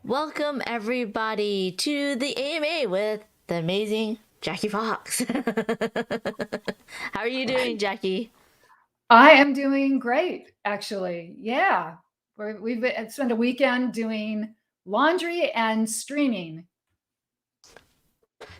Welcome everybody to the AMA with the amazing Jackie Fox. How are you doing, Jackie? I am doing great, actually. Yeah. We've spent a weekend doing laundry and streaming.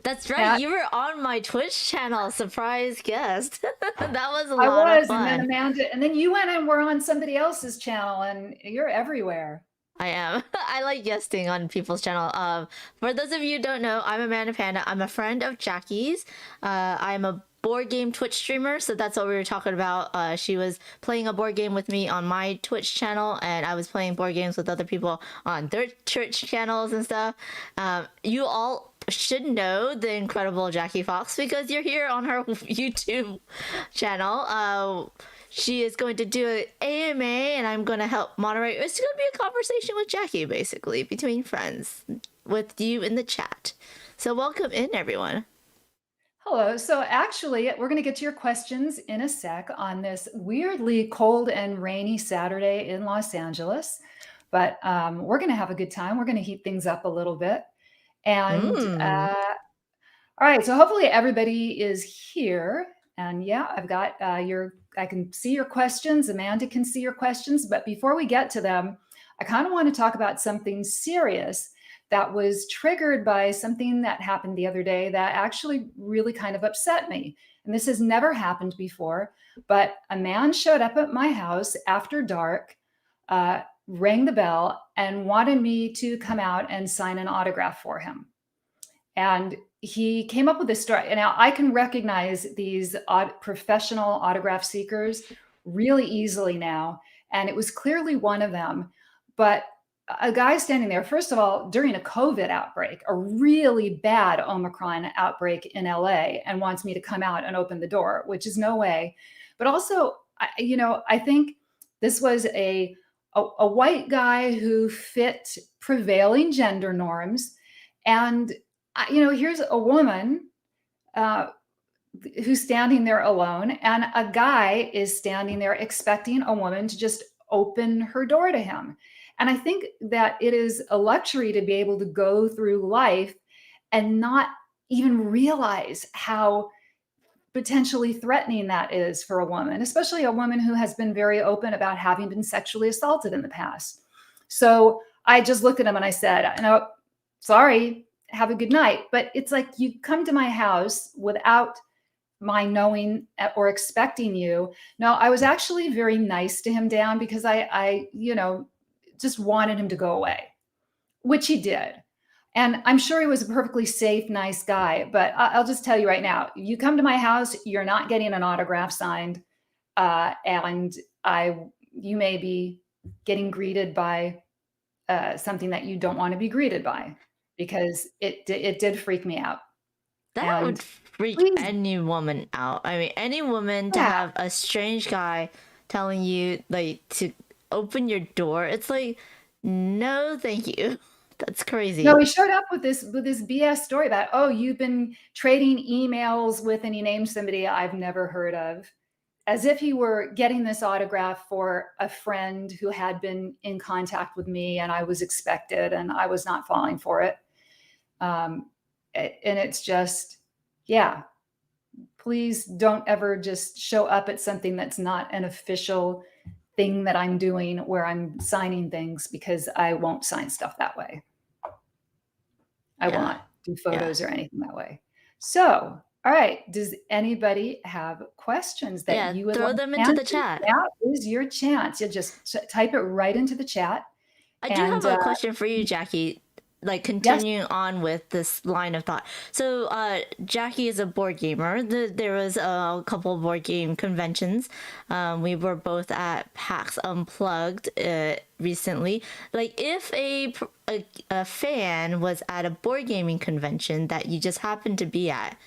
That's right, That you were on my Twitch channel, surprise guest. That was a I lot of was, and then fun. Amanda, and then you went and were on somebody else's channel, and you're everywhere. I am. I like guesting on people's channel. For those of you who don't know, I'm Amanda Panda. I'm a friend of Jackie's. I'm a board game Twitch streamer, so that's what we were talking about. She was playing a board game with me on my Twitch channel, and I was playing board games with other people on their Twitch channels and stuff. You all should know the incredible Jackie Fox because you're here on her YouTube channel. She is going to do an AMA, and I'm going to help moderate. It's going to be a conversation with Jackie, basically, between friends, with you in the chat. So, welcome in, everyone. Hello. So actually, we're going to get to your questions in a sec on this weirdly cold and rainy Saturday in Los Angeles. But we're going to have a good time. We're going to heat things up a little bit. And Mm. all right, so hopefully everybody is here. And yeah, I've got I can see your questions. Amanda can see your questions. But before we get to them, I kind of want to talk about something serious that was triggered by something that happened the other day that actually really kind of upset me. And this has never happened before, but a man showed up at my house after dark, rang the bell, and wanted me to come out and sign an autograph for him. And he came up with this story. And now I can recognize these professional autograph seekers really easily now. And it was clearly one of them. But a guy standing there, first of all, during a COVID outbreak, a really bad Omicron outbreak in LA, and wants me to come out and open the door, which is no way. But also, I think this was a white guy who fit prevailing gender norms. And here's a woman uh, who's standing there alone, and a guy is standing there expecting a woman to just open her door to him. And I think that it is a luxury to be able to go through life and not even realize how potentially threatening that is for a woman, especially a woman who has been very open about having been sexually assaulted in the past. So I just looked at him and I said, "No, sorry, have a good night." But it's like you come to my house without my knowing or expecting you. No, I was actually very nice to him, Dan, because I just wanted him to go away, which he did. And I'm sure he was a perfectly safe, nice guy. But I'll just tell you right now, you come to my house, you're not getting an autograph signed, and you may be getting greeted by something that you don't want to be greeted by, because it did freak me out. That would And freak please, any woman out. I mean, any woman to yeah. have a strange guy telling you, like, to open your door, it's like, no, thank you. That's No, crazy. he showed up with this BS story about, oh, you've been trading emails with, and he named somebody I've never heard of, as if he were getting this autograph for a friend who had been in contact with me, and I was expected and I was not falling for it. Um, and it's just, yeah, please don't ever just show up at something that's not an official thing that I'm doing where I'm signing things, because I won't sign stuff that way. I will Yeah. not do Yeah. photos or anything that way. So, all right. Does anybody have questions that Yeah. you would like Throw them into the answered? chat. Now is your chance. You just type it right into the chat. I do have And a question for you, Jackie. Like yes, continuing on with this line of thought. So, Jackie is a board gamer. There was a couple board game conventions. We were both at PAX Unplugged recently. Like, if a fan was at a board gaming convention that you just happened to be at,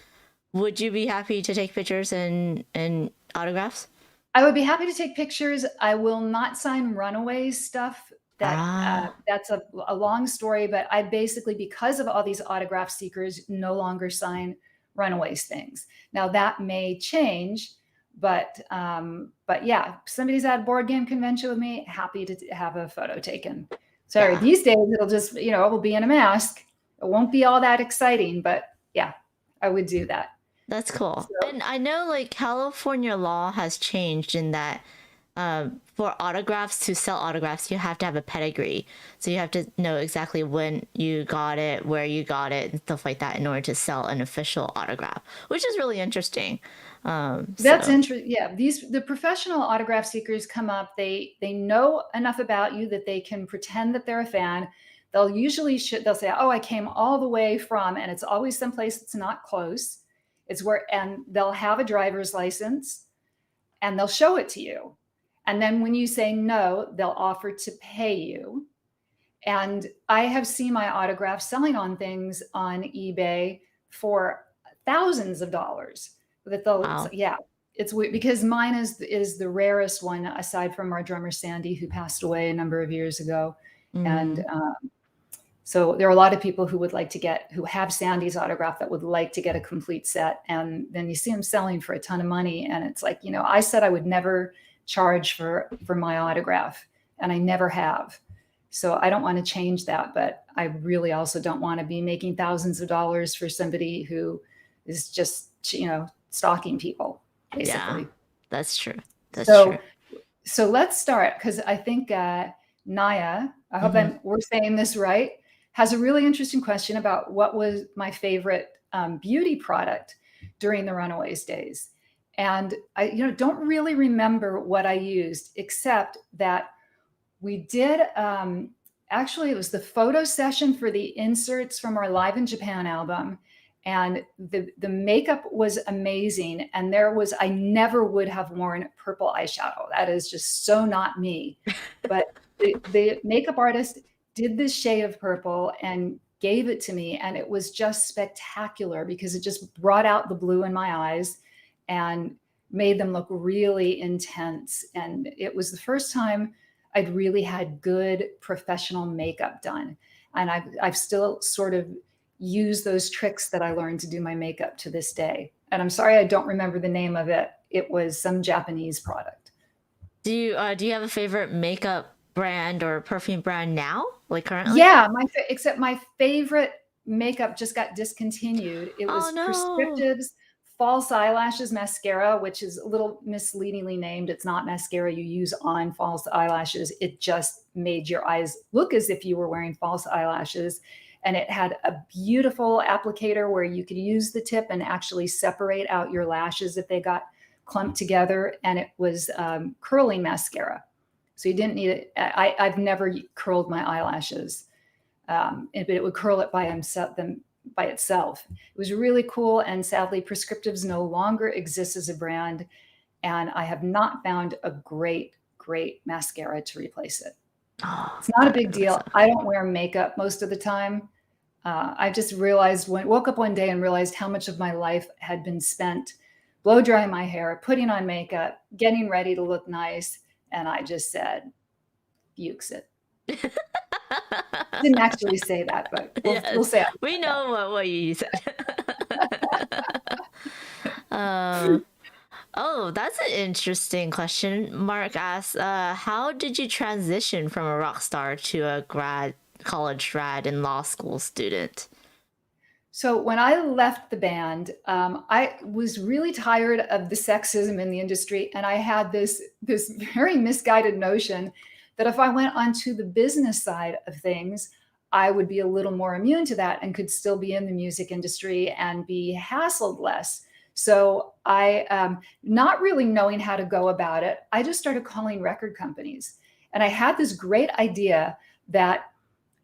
would you be happy to take pictures and autographs? I would be happy to take pictures. I will not sign Runaways stuff. Ah, That's a long story, but I basically, because of all these autograph seekers, no longer sign Runaways things. Now that may change, but yeah, if somebody's at a board game convention with me, happy to have a photo taken. Sorry, Yeah, these days it'll just, it will be in a mask. It won't be all that exciting, but yeah, I would do that. that's cool. So And I know like California law has changed in that for autographs to sell autographs, you have to have a pedigree. So you have to know exactly when you got it, where you got it, and stuff like that in order to sell an official autograph, which is really interesting. that's So interesting. Yeah, the professional autograph seekers come up. They know enough about you that they can pretend that they're a fan. They'll usually they'll say, "Oh, I came all the way from," and it's always someplace that's not close. It's where, and they'll have a driver's license, and they'll show it to you. And then when you say no, they'll offer to pay you. And I have seen my autographs selling on things on eBay for thousands of dollars. That they'll, wow. yeah, it's weird because mine is the rarest one aside from our drummer Sandy, who passed away a number of years ago. And Mm, so there are a lot of people who would like to who have Sandy's autograph that would like to get a complete set. And then you see them selling for a ton of money. And it's like, I said I would never charge for my autograph, and I never have. So I don't want to change that, but I really also don't want to be making thousands of dollars for somebody who is just, stalking people, yeah, basically. that's true. That's true. So so let's start, because I think Naya, I hope Hmm. we're saying this right, has a really interesting question about what was my favorite beauty product during the Runaways days. And I, don't really remember what I used, except that we did, actually, it was the photo session for the inserts from our Live in Japan album. And the makeup was amazing. And I never would have worn purple eyeshadow. That is just so not me. But the makeup artist did this shade of purple and gave it to me. And it was just spectacular because it just brought out the blue in my eyes and made them look really intense. And it was the first time I'd really had good professional makeup done. And I've still sort of used those tricks that I learned to do my makeup to this day. And I'm sorry I don't remember the name of it. It was some Japanese product. Do you have a favorite makeup brand or perfume brand now, like currently? Yeah, except my favorite makeup just got discontinued. It Oh was no. Prescriptive's false eyelashes mascara, which is a little misleadingly named. It's not mascara you use on false eyelashes. It just made your eyes look as if you were wearing false eyelashes. And it had a beautiful applicator where you could use the tip and actually separate out your lashes if they got clumped together. And it was curling mascara. So you didn't need it. I've never curled my eyelashes, but it would curl it by itself. It was really cool. And sadly, Prescriptives no longer exists as a brand. And I have not found a great, great mascara to replace it. Oh, It's not a that big makes deal. I don't wear makeup most of the time. I just realized woke up one day and realized how much of my life had been spent blow drying my hair, putting on makeup, getting ready to look nice. And I just said, Bukes it. sense. Didn't actually say that, but we'll Yes, say we that. know what you said. um, oh, that's an interesting question. Mark asks, how did you transition from a rock star to a college grad, and law school student? So when I left the band, I was really tired of the sexism in the industry, and I had this very misguided notion that if I went onto the business side of things, I would be a little more immune to that and could still be in the music industry and be hassled less. So I, not really knowing how to go about it, I just started calling record companies, and I had this great idea that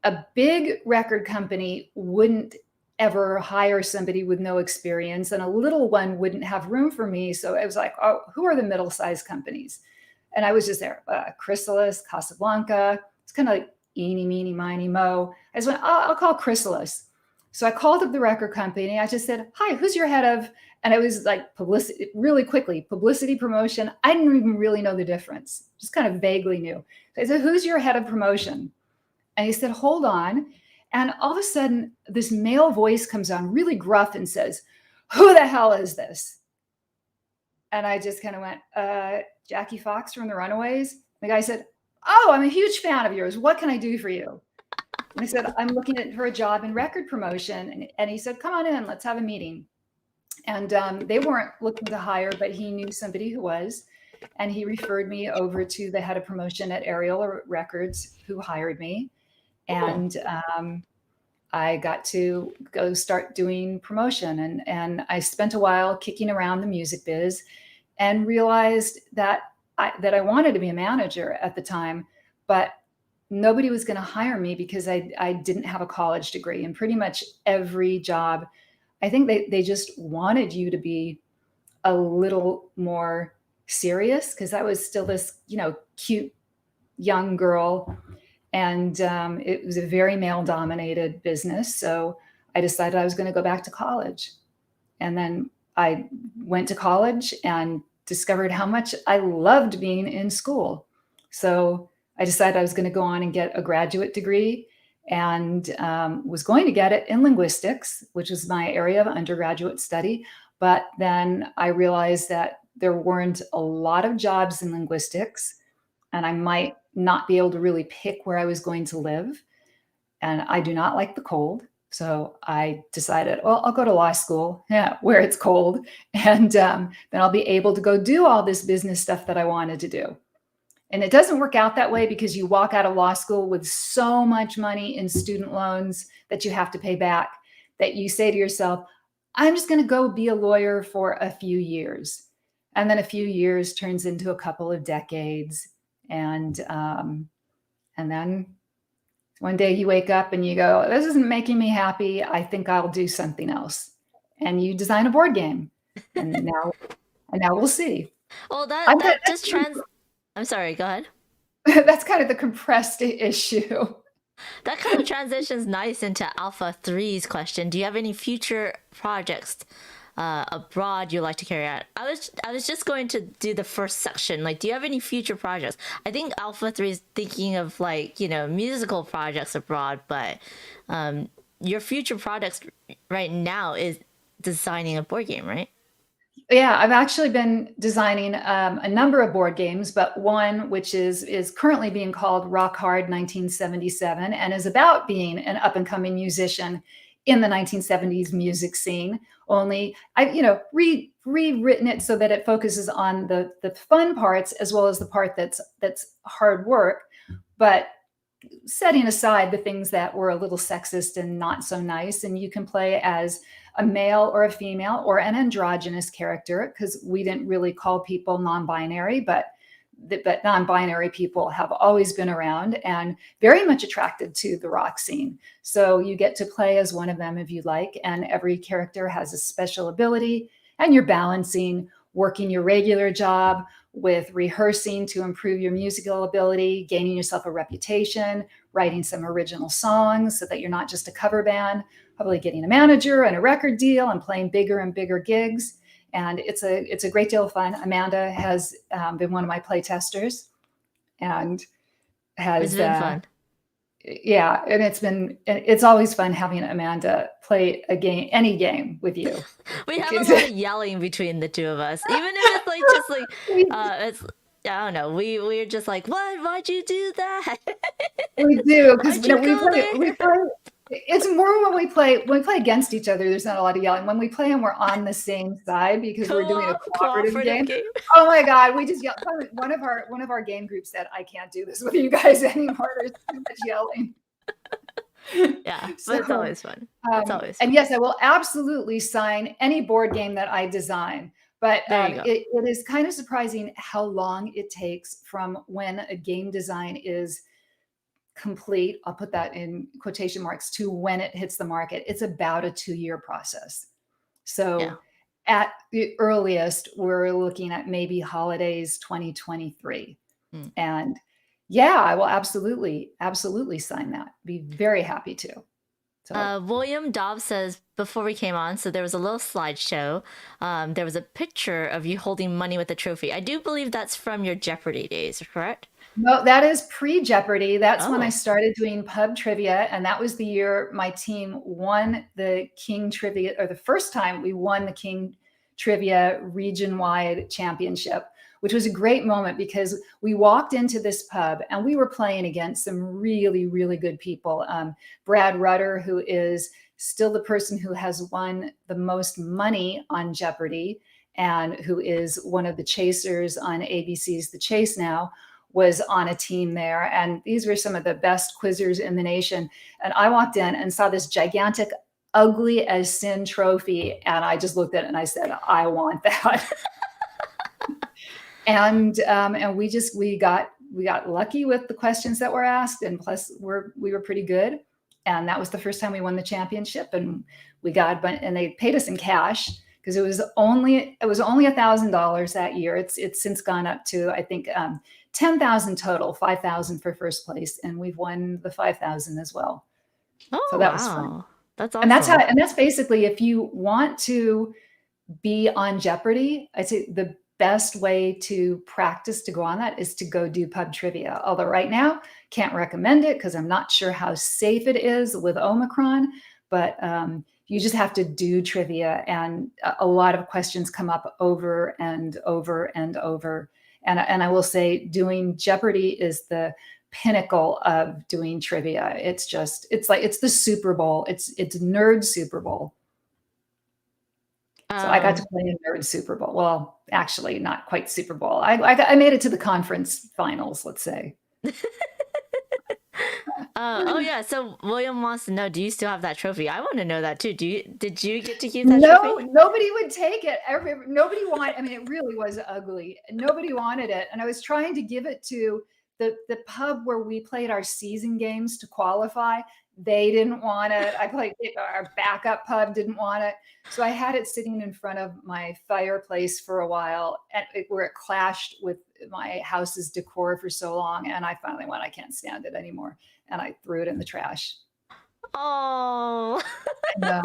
a big record company wouldn't ever hire somebody with no experience, and a little one wouldn't have room for me. So it was like, oh, who are the middle-sized companies? And I was just there, Chrysalis, Casablanca. It's kind of like eeny, meeny, miny, mo. I just went, oh, I'll call Chrysalis. So I called up the record company. I just said, hi, who's your head of? And it was like publicity, really quickly, publicity, promotion. I didn't even really know the difference, just kind of vaguely knew. So I said, who's your head of promotion? And he said, hold on. And all of a sudden, this male voice comes on really gruff and says, who the hell is this? And I just kind of went, Jackie Fox from the Runaways. The guy said, Oh, I'm a huge fan of yours. What can I do for you? And I said, I'm looking for a job in record promotion. And he said, come on in, let's have a meeting. And they weren't looking to hire, but he knew somebody who was. And he referred me over to the head of promotion at Ariel Records, who hired me. Cool. And I got to go start doing promotion. And I spent a while kicking around the music biz and realized that I wanted to be a manager at the time, but nobody was going to hire me because I didn't have a college degree. And pretty much every job, I think they just wanted you to be a little more serious, because I was still this, cute young girl. And it was a very male dominated business. So I decided I was going to go back to college. And then I went to college and discovered how much I loved being in school. So I decided I was going to go on and get a graduate degree, and was going to get it in linguistics, which was my area of undergraduate study. But then I realized that there weren't a lot of jobs in linguistics, and I might not be able to really pick where I was going to live. And I do not like the cold. So I decided, well, I'll go to law school, yeah, where it's cold. And then I'll be able to go do all this business stuff that I wanted to do. And it doesn't work out that way, because you walk out of law school with so much money in student loans that you have to pay back, that you say to yourself, I'm just going to go be a lawyer for a few years. And then a few years turns into a couple of decades. And then one day you wake up and you go, this isn't making me happy. I think I'll do something else. And you design a board game. And now we'll see. Well, I'm that just I'm sorry, go ahead. That's kind of the compressed issue. That kind of transitions nice into Alpha Three's question. Do you have any future projects abroad you like to carry out? I was just going to do the first section. Like, do you have any future projects? I think Alpha Three is thinking of, like, musical projects abroad, but your future projects right now is designing a board game, right? Yeah, I've actually been designing a number of board games, but one which is currently being called Rock Hard 1977, and is about being an up and coming musician in the 1970s music scene. Only I've rewritten it so that it focuses on the fun parts, as well as the part that's hard work, but setting aside the things that were a little sexist and not so nice. And you can play as a male or a female or an androgynous character, because we didn't really call people non-binary, but non-binary people have always been around and very much attracted to the rock scene. So you get to play as one of them if you like, and every character has a special ability, and you're balancing working your regular job with rehearsing to improve your musical ability, gaining yourself a reputation, writing some original songs so that you're not just a cover band, probably getting a manager and a record deal and playing bigger and bigger gigs. And it's a great deal of fun. Amanda has been one of my play testers, and It's has been fun. yeah, and it's always fun having Amanda play a game, any game with you. We have a Because lot of yelling between the two of us, even if it's like just like it's I don't know. We're just like, what? Why'd you do that? we do, because Why'd you go we there? play. It's more when we play against each other. There's not a lot of yelling. When we play and we're on the same side because we're doing a cooperative Cooperative game. game. Oh my God, we just yell. One of our game groups said, "I can't do this with you guys anymore. There's too much yelling." Yeah, but it's So, always fun. It's always and fun. yes, I will absolutely sign any board game that I design. But There you go. it is kind of surprising how long it takes from when a game design is complete, I'll put that in quotation marks, to when it hits the market. It's about a 2-year process. Yeah. So at the earliest, we're looking at maybe holidays 2023. Mm. And yeah, I will absolutely sign that. Be very happy to. So William Dobbs says before we came on, so there was a little slideshow. There was a picture of you holding money with a trophy. I do believe that's from your Jeopardy days, correct? no, that is pre-Jeopardy. That's when I Oh, started doing pub trivia, and that was the year my team won the King Trivia, or the first time we won the King Trivia region-wide championship. which was a great moment because we walked into this pub and we were playing against some really, really good people. Brad Rutter, who is still the person who has won the most money on Jeopardy and who is one of the chasers on ABC's The Chase now, was on a team there. And these were some of the best quizzers in the nation. And I walked in and saw this gigantic, ugly as sin trophy. And I just looked at it and I said, I want that. And we got lucky with the questions that were asked, and plus we were pretty good. And that was the first time we won the championship, and and they paid us in cash because it was only $1,000 that year. It's since gone up to, I think, 10,000 total, 5,000 for first place, and we've won the 5,000 as well. Oh, So that was fun. That's awesome. And that's basically, if you want to be on Jeopardy, I'd say the best way to practice to go on that is to go do pub trivia. Although right now, can't recommend it because I'm not sure how safe it is with Omicron, but you just have to do trivia, and a lot of questions come up over and over and over. And I will say, doing Jeopardy is the pinnacle of doing trivia. It's the Super Bowl. It's nerd Super Bowl. So I got to play in nerd Super Bowl. Well, actually, not quite Super Bowl. I made it to the conference finals, let's say. Oh yeah. So William wants to know: do you still have that trophy? I want to know that too. Did you get to keep that trophy? No, nobody would take it. Nobody wanted. I mean, it really was ugly. Nobody wanted it, and I was trying to give it to the pub where we played our season games to qualify. They didn't want it. Our backup pub didn't want it. So I had it sitting in front of my fireplace for a while, where it clashed with my house's decor for so long. And I finally went, I can't stand it anymore. And I threw it in the trash. Oh. No.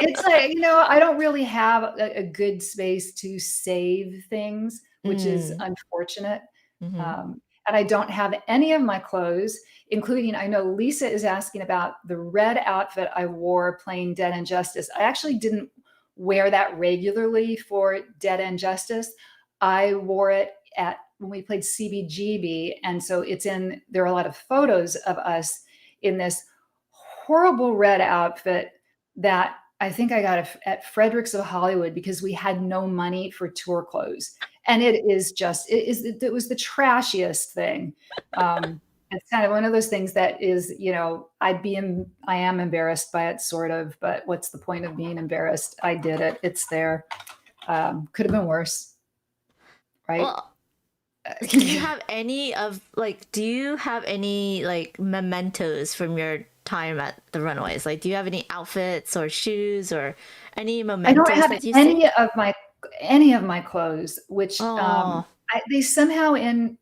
It's like, I don't really have a good space to save things, which is unfortunate. Mm-hmm. And I don't have any of my clothes, including, I know Lisa is asking about the red outfit I wore playing Dead and Justice. I actually didn't wear that regularly for Dead and Justice. I wore it when we played CBGB. And so there are a lot of photos of us in this horrible red outfit that I think I got at Fredericks of Hollywood because we had no money for tour clothes. And it was the trashiest thing. It's kind of one of those things that is, I am embarrassed by it, sort of, but what's the point of being embarrassed? I did it. It's there. Could have been worse. Right. Well, do you have any mementos from your time at the Runaways? Like, do you have any outfits or shoes or any mementos I don't have that you any of my clothes, which Oh. they somehow in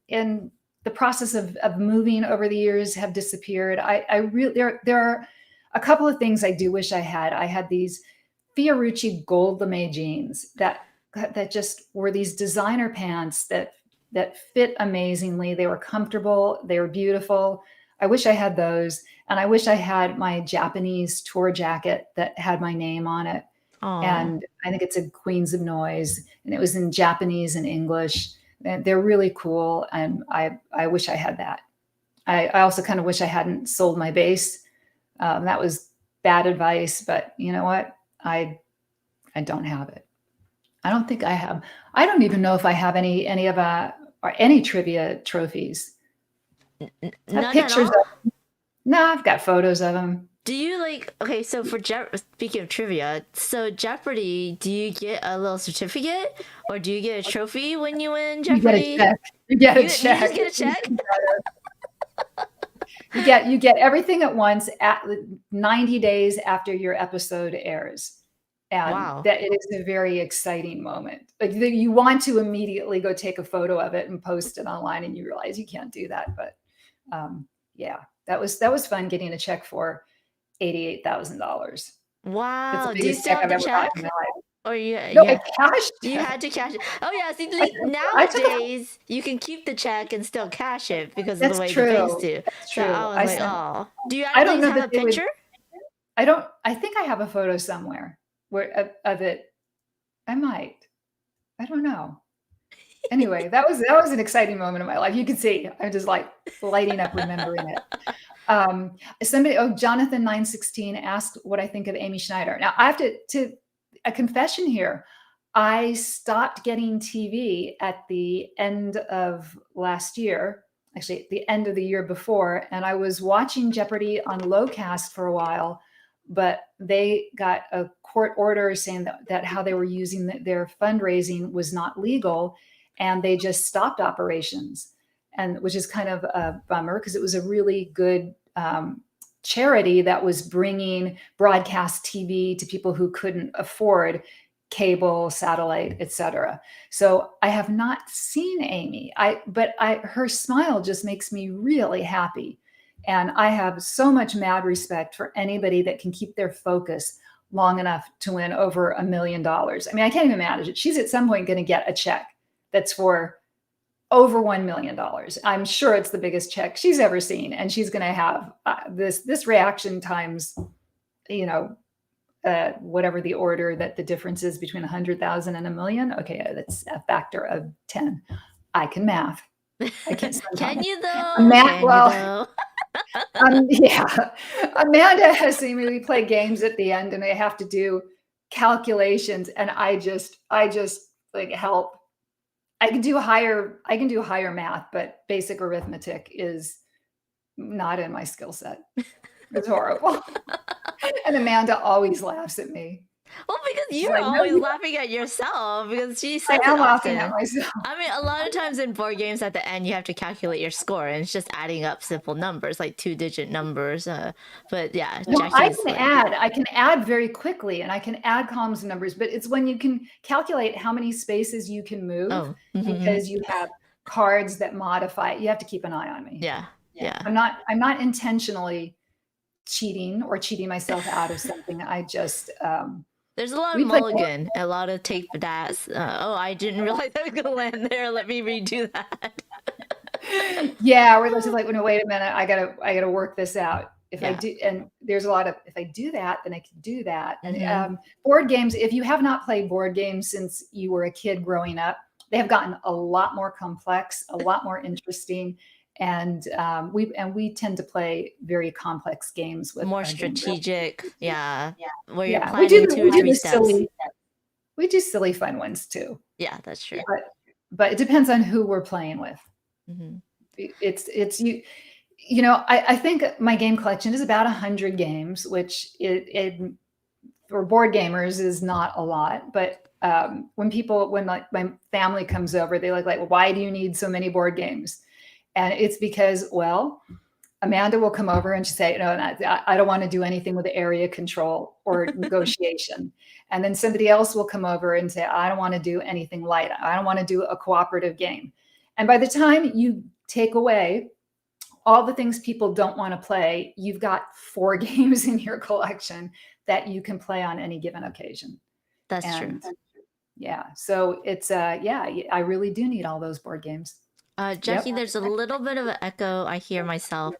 the process of moving over the years have disappeared. I really there are a couple of things I do wish I had. I had these Fiorucci gold lame jeans that just were these designer pants that fit amazingly. They were comfortable. They were beautiful. I wish I had those. And I wish I had my Japanese tour jacket that had my name on it. Aw. And I think it's a Queens of Noise, and it was in Japanese and English. And they're really cool. And I wish I had that. I also kind of wish I hadn't sold my bass. That was bad advice, but you know what? I don't have it. I don't think I have. I don't even know if I have any trivia trophies. I have pictures of them. No, I've got photos of them. Do you okay, so speaking of trivia, so Jeopardy, do you get a little certificate or do you get a trophy when you win Jeopardy? You get a check. You just get a check? You get everything at once at 90 days after your episode airs. And wow. That it is a very exciting moment. Like, you want to immediately go take a photo of it and post it online, and you realize you can't do that. But yeah, that was fun getting a check for $88,000. Wow. Do you still have the check? Or I cashed it. You had to cash it. Oh yeah, see, nowadays you can keep the check and still cash it because of the way the banks do. That's true. So I was oh. Do you actually have a picture? I think I have a photo somewhere of it. I might. I don't know. Anyway, that was an exciting moment in my life. You can see I'm just like lighting up remembering it. Jonathan 916 asked what I think of Amy Schneider. Now I have to a confession here. I stopped getting TV at the end of last year, actually at the end of the year before, and I was watching Jeopardy on Lowcast for a while, but they got a court order saying that how they were using their fundraising was not legal, and they just stopped operations, and which is kind of a bummer because it was a really good charity that was bringing broadcast TV to people who couldn't afford cable, satellite, etc. So I have not seen Amy. But her smile just makes me really happy. And I have so much mad respect for anybody that can keep their focus long enough to win over $1 million. I mean, I can't even manage it. She's at some point going to get a check that's for over $1 million. I'm sure it's the biggest check she's ever seen. And she's going to have this reaction times, whatever the order that the difference is between 100,000 and $1 million. Okay, that's a factor of 10. I can math. I can't. Can you though? Can you though? Yeah. Amanda has seen me play games at the end, and I have to do calculations, and I just like help. I can do higher math, but basic arithmetic is not in my skill set. It's horrible. And Amanda always laughs at me. Well, because you're always laughing at yourself because she says I am it laughing often. at myself. I mean, a lot of times in board games at the end, you have to calculate your score, and it's just adding up simple numbers, like 2-digit numbers. But yeah, No, Jackie's I can add very quickly, and I can add columns and numbers, but it's when you can calculate how many spaces you can move because you have cards that modify it. You have to keep an eye on me. Yeah. I'm not intentionally cheating or cheating myself out of something. I just there's a lot of mulligan, a lot of take that. I didn't realize I was gonna land there. Let me redo that. Yeah, we're just like, no, wait a minute. I gotta work this out. I do, and there's a lot of if I do that, then I can do that. And board games, if you have not played board games since you were a kid growing up, they have gotten a lot more complex, a lot more interesting. And we tend to play very complex games with more strategic, where you're planning 2 or 3 steps. We do silly fun ones too. Yeah, that's true. But it depends on who we're playing with. It's you. I think my game collection is about 100 games, which for board gamers is not a lot. But when like my family comes over, they like, well, why do you need so many board games? And it's because, well, Amanda will come over and she'll say, no, I don't want to do anything with area control or negotiation. And then somebody else will come over and say, I don't want to do anything light. I don't want to do a cooperative game. And by the time you take away all the things people don't want to play, you've got 4 games in your collection that you can play on any given occasion. That's true. Yeah. So it's, I really do need all those board games. Jackie, there's a little bit of an echo. I hear myself.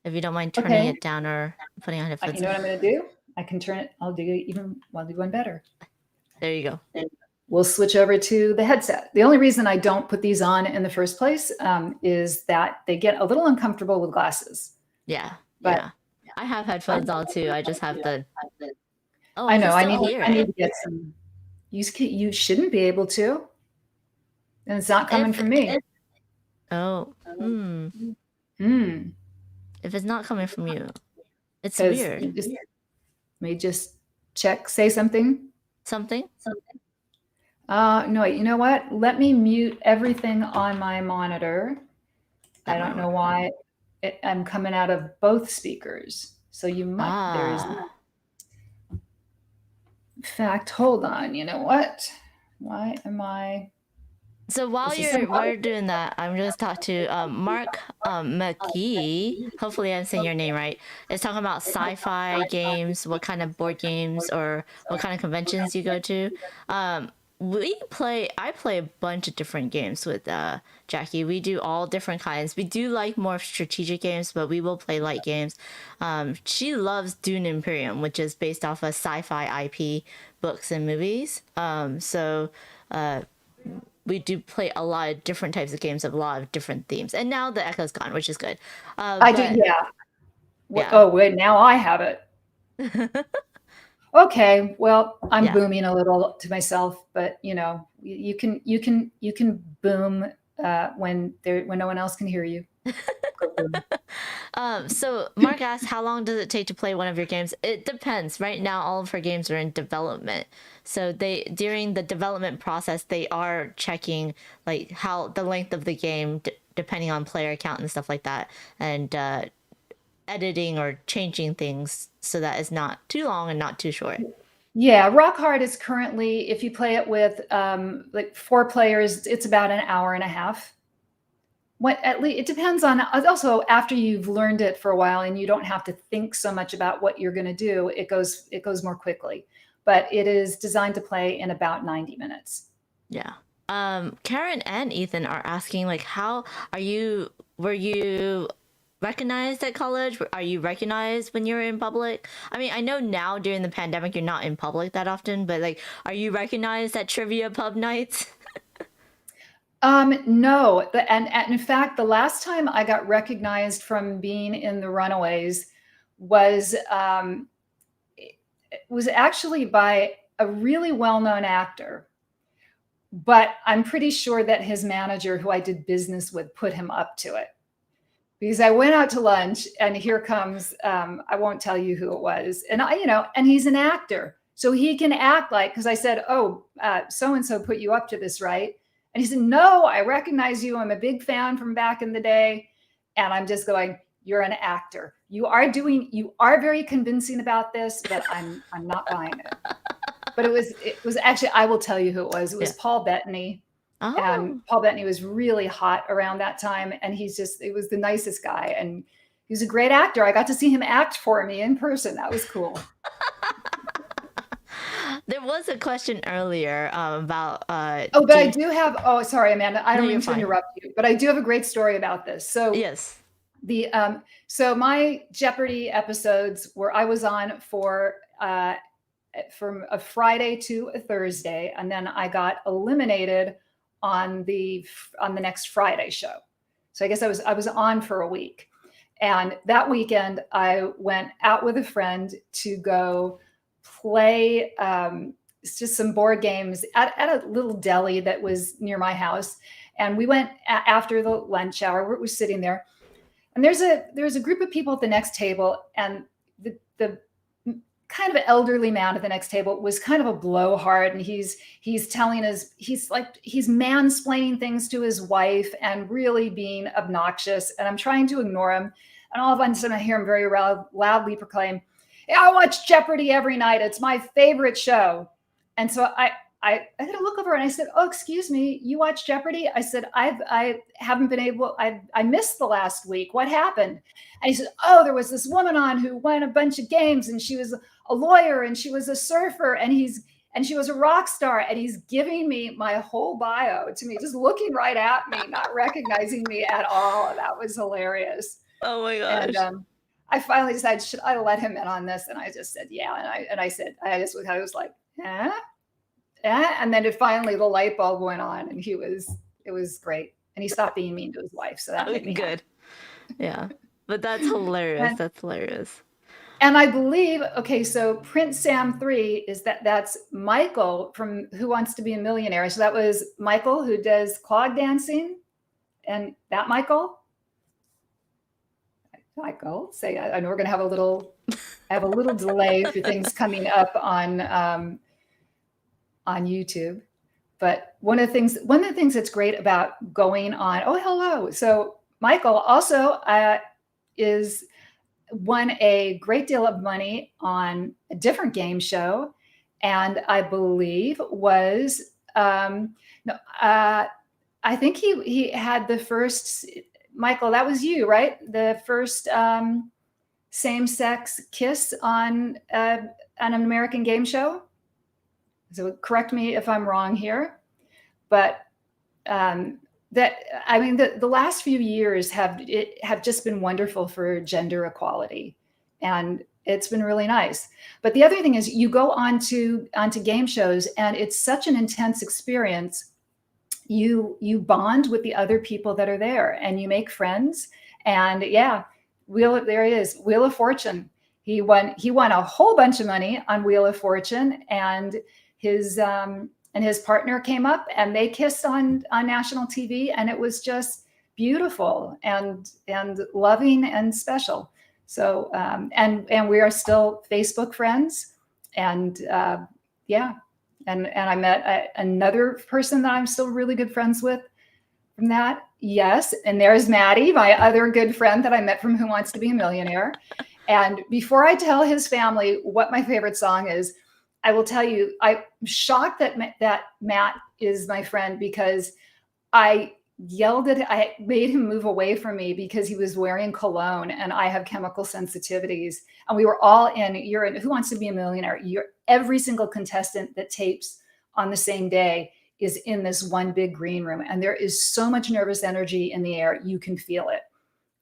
If you don't mind turning it down or putting on headphones. You know what I'm going to do? I can turn it. I'll do one better. There you go. We'll switch over to the headset. The only reason I don't put these on in the first place is that they get a little uncomfortable with glasses. Yeah. But I have headphones on too. I just have the. Oh, I know. I need to get some. You shouldn't be able to. And it's not coming from me. Oh. If it's not coming from you, it's weird. Let me just check. Say something. Something? No, you know what? Let me mute everything on my monitor. I don't know why I'm coming out of both speakers. So you might, there's, in fact, hold on. You know what? Why am I? So while you're doing that, I'm just talking to Mark McGee. Hopefully I'm saying your name right. It's talking about sci-fi games, what kind of board games or what kind of conventions you go to. I play a bunch of different games with Jackie. We do all different kinds. We do like more strategic games, but we will play light games. She loves Dune Imperium, which is based off of sci-fi IP books and movies. we do play a lot of different types of games of a lot of different themes. And now the echo's gone, which is good. I do, But yeah. yeah. Oh, wait, now I have it. Okay, well, I'm Yeah. booming a little to myself, but you can boom when no one else can hear you. Go boom. So Mark asked, how long does it take to play one of your games? It depends. Right now, all of her games are in development. So they during the development process, they are checking like how the length of the game, depending on player count and stuff like that, and editing or changing things so that it's not too long and not too short. Yeah, Rock Hard is currently, if you play it with like 4 players, it's about an hour and a half. What at least it depends on also after you've learned it for a while and you don't have to think so much about what you're going to do, it goes more quickly. But it is designed to play in about 90 minutes. Yeah. Karen and Ethan are asking like, how were you recognized at college? Are you recognized when you're in public? I mean, I know now during the pandemic you're not in public that often, but like, are you recognized at trivia pub nights? No, and in fact, the last time I got recognized from being in the Runaways was it was actually by a really well-known actor, but I'm pretty sure that his manager, who I did business with, put him up to it. Because I went out to lunch and here comes, I won't tell you who it was. And and he's an actor. So he can act like, because I said, oh, so-and-so put you up to this, right? And he said, no, I recognize you. I'm a big fan from back in the day. And I'm just going, you're an actor. You are very convincing about this, but I'm not buying it. But it was actually, I will tell you who it was. It was Yeah. Paul Bettany. And Oh, Paul Bettany was really hot around that time. And it was the nicest guy. And he was a great actor. I got to see him act for me in person. That was cool. there was a question earlier about Oh, but I do have, oh, sorry, Amanda. I No, don't you're mean to fine. interrupt you, but I do have a great story about this. So Yes. so my Jeopardy episodes where I was on from a Friday to a Thursday, and then I got eliminated on the next Friday show. So I guess I was on for a week. And that weekend I went out with a friend to go play just some board games at a little deli that was near my house. And we went after the lunch hour. We're sitting there, and there's a group of people at the next table, and the kind of elderly man at the next table was kind of a blowhard, and he's telling us he's mansplaining things to his wife and really being obnoxious, and I'm trying to ignore him, and all of a sudden I hear him very loudly proclaim, yeah, I watch Jeopardy every night, it's my favorite show. And so I had to look over and I said, oh, excuse me, you watch Jeopardy? I said, I haven't been able, I missed the last week. What happened? And he said, oh, there was this woman on who won a bunch of games, and she was a lawyer and she was a surfer, and she was a rock star. And he's giving me my whole bio to me, just looking right at me, not recognizing me at all. That was hilarious. Oh my And gosh. I finally decided, should I let him in on this? And I just said, yeah. And I said, I was like, huh? And then finally the light bulb went on, and it was great. And he stopped being mean to his wife. So that made me happy. Good. Yeah. But that's hilarious. And, That's hilarious. and I believe, okay, so Prince Sam 3 that's Michael from Who Wants to Be a Millionaire. So that was Michael who does clog dancing. And that Michael, say, I know we're going to have a little delay for things coming up on YouTube. But one of the things that's great about going on, oh, hello. So Michael also is won a great deal of money on a different game show. And I believe was, no, I think he had the first, Michael, that was you, right? The first same-sex kiss on an American game show. So correct me if I'm wrong here, but the last few years have just been wonderful for gender equality, and it's been really nice. But the other thing is, you go onto game shows, and it's such an intense experience. you bond with the other people that are there, and you make friends. And yeah, there he is, Wheel of Fortune. He won a whole bunch of money on Wheel of Fortune, and his partner came up and they kissed on national TV, and it was just beautiful and loving and special. So and we are still Facebook friends, and yeah, and I met another person that I'm still really good friends with from that. Yes, and there's Maddie, my other good friend that I met from Who Wants to Be a Millionaire. And before I tell his family what my favorite song is, I will tell you, I'm shocked that Matt is my friend, because I I made him move away from me because he was wearing cologne, and I have chemical sensitivities. And we were all you're in Who Wants to Be a Millionaire? Every single contestant that tapes on the same day is in this one big green room. And there is so much nervous energy in the air. You can feel it.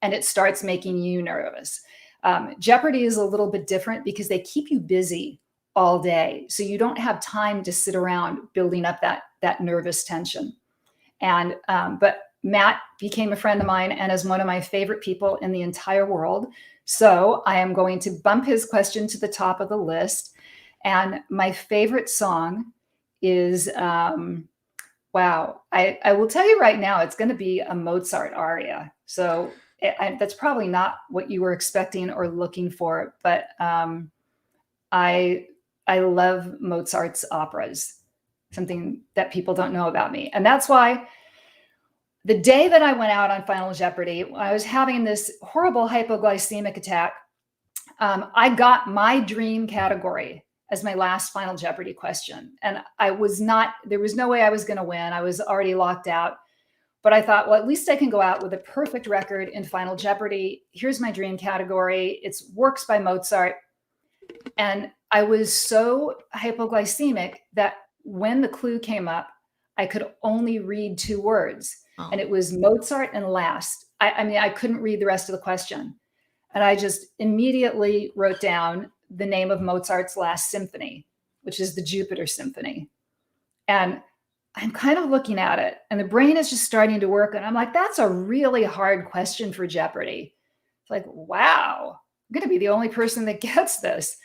And it starts making you nervous. Jeopardy is a little bit different because they keep you busy all day. So you don't have time to sit around building up that nervous tension. And but Matt became a friend of mine and is one of my favorite people in the entire world. So I am going to bump his question to the top of the list. And my favorite song is wow. I will tell you right now, it's going to be a Mozart aria. So that's probably not what you were expecting or looking for, but I love Mozart's operas, something that people don't know about me. And that's why the day that I went out on Final Jeopardy, I was having this horrible hypoglycemic attack. I got my dream category as my last Final Jeopardy question. And there was no way I was going to win. I was already locked out. But I thought, well, at least I can go out with a perfect record in Final Jeopardy. Here's my dream category. It's works by Mozart. And I was so hypoglycemic that when the clue came up, I could only read 2 words. Oh. And it was Mozart and last. I mean, I couldn't read the rest of the question. And I just immediately wrote down the name of Mozart's last symphony, which is the Jupiter Symphony. And I'm kind of looking at it, and the brain is just starting to work. And I'm like, that's a really hard question for Jeopardy. It's like, wow, I'm going to be the only person that gets this.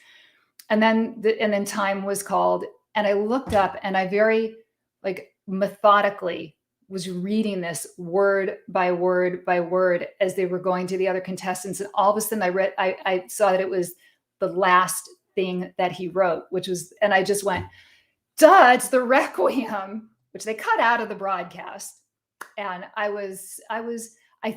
And then time was called, and I looked up, and I very methodically was reading this word by word by word as they were going to the other contestants. And all of a sudden I saw that it was the last thing that he wrote, and I just went, duh, it's the Requiem, which they cut out of the broadcast. And I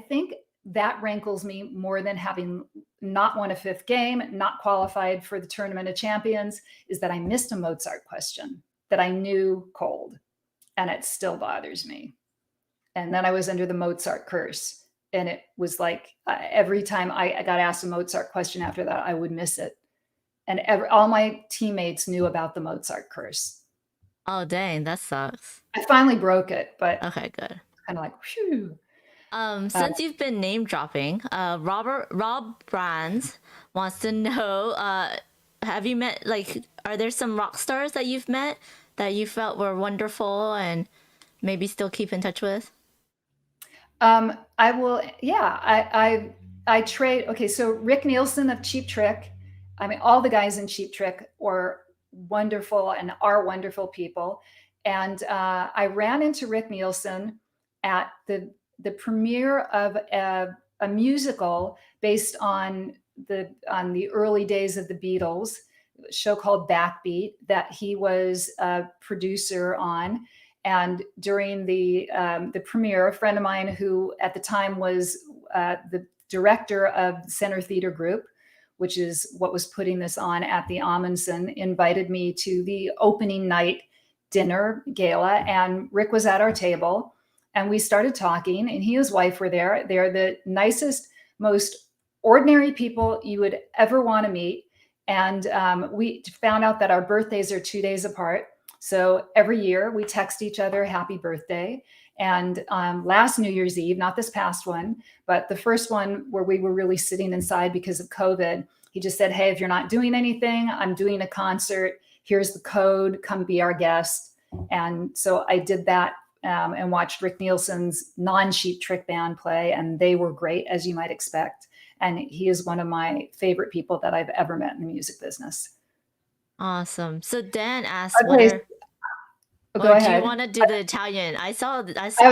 think that rankles me more than having not won a 5th game, not qualified for the Tournament of Champions, is that I missed a Mozart question that I knew cold, and it still bothers me. And then I was under the Mozart curse, and it was like every time I got asked a Mozart question after that, I would miss it. And all my teammates knew about the Mozart curse. Oh, dang, that sucks. I finally broke it, but okay, good. Kind of like, whew. Since you've been name dropping, Rob Brands wants to know, have you met, are there some rock stars that you've met that you felt were wonderful and maybe still keep in touch with? I will, yeah, I trade. Okay, so Rick Nielsen of Cheap Trick. I mean, all the guys in Cheap Trick were wonderful and are wonderful people. And I ran into Rick Nielsen at the premiere of a musical based on the early days of the Beatles, a show called Backbeat that he was a producer on. And during the premiere, a friend of mine who at the time was the director of Center Theater Group, which is what was putting this on at the Amundsen, invited me to the opening night dinner gala. And Rick was at our table, and we started talking, and he and his wife were there. They're the nicest, most ordinary people you would ever want to meet. And we found out that our birthdays are 2 days apart. So every year we text each other happy birthday. And last New Year's Eve, not this past one, but the first one where we were really sitting inside because of COVID, he just said, hey, if you're not doing anything, I'm doing a concert. Here's the code. Come be our guest. And so I did that and watched Rick Nielsen's non-Cheap Trick band play, and they were great, as you might expect. And he is one of my favorite people that I've ever met in the music business. Awesome. So Dan asked, what Okay, are, go or do you ahead. want to do the Italian? I I saw was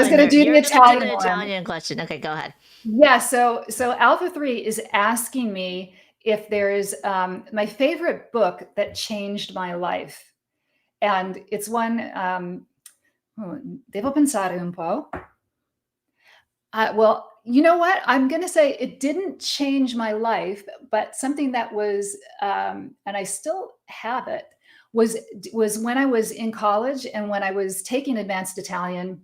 in going to your, do the you're gonna do Italian the one. Italian question. Okay, go ahead. Yeah, so Alpha 3 is asking me if there's my favorite book that changed my life. And it's one, devo pensare un po'. Well, you know what? I'm going to say it didn't change my life, but something that was, and I still have it, was when I was in college and when I was taking advanced Italian,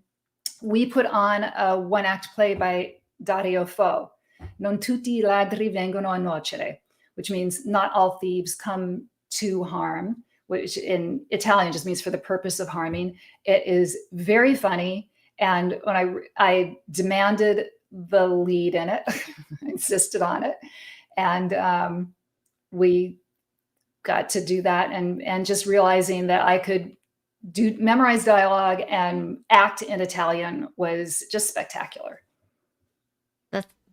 we put on a one-act play by Dario Fo, Non tutti I ladri vengono a nocere, which means not all thieves come to harm, which in Italian just means for the purpose of harming. It is very funny. And when I demanded the lead in it, I insisted on it. And we got to do that, and just realizing that I could do memorize dialogue and act in Italian was just spectacular.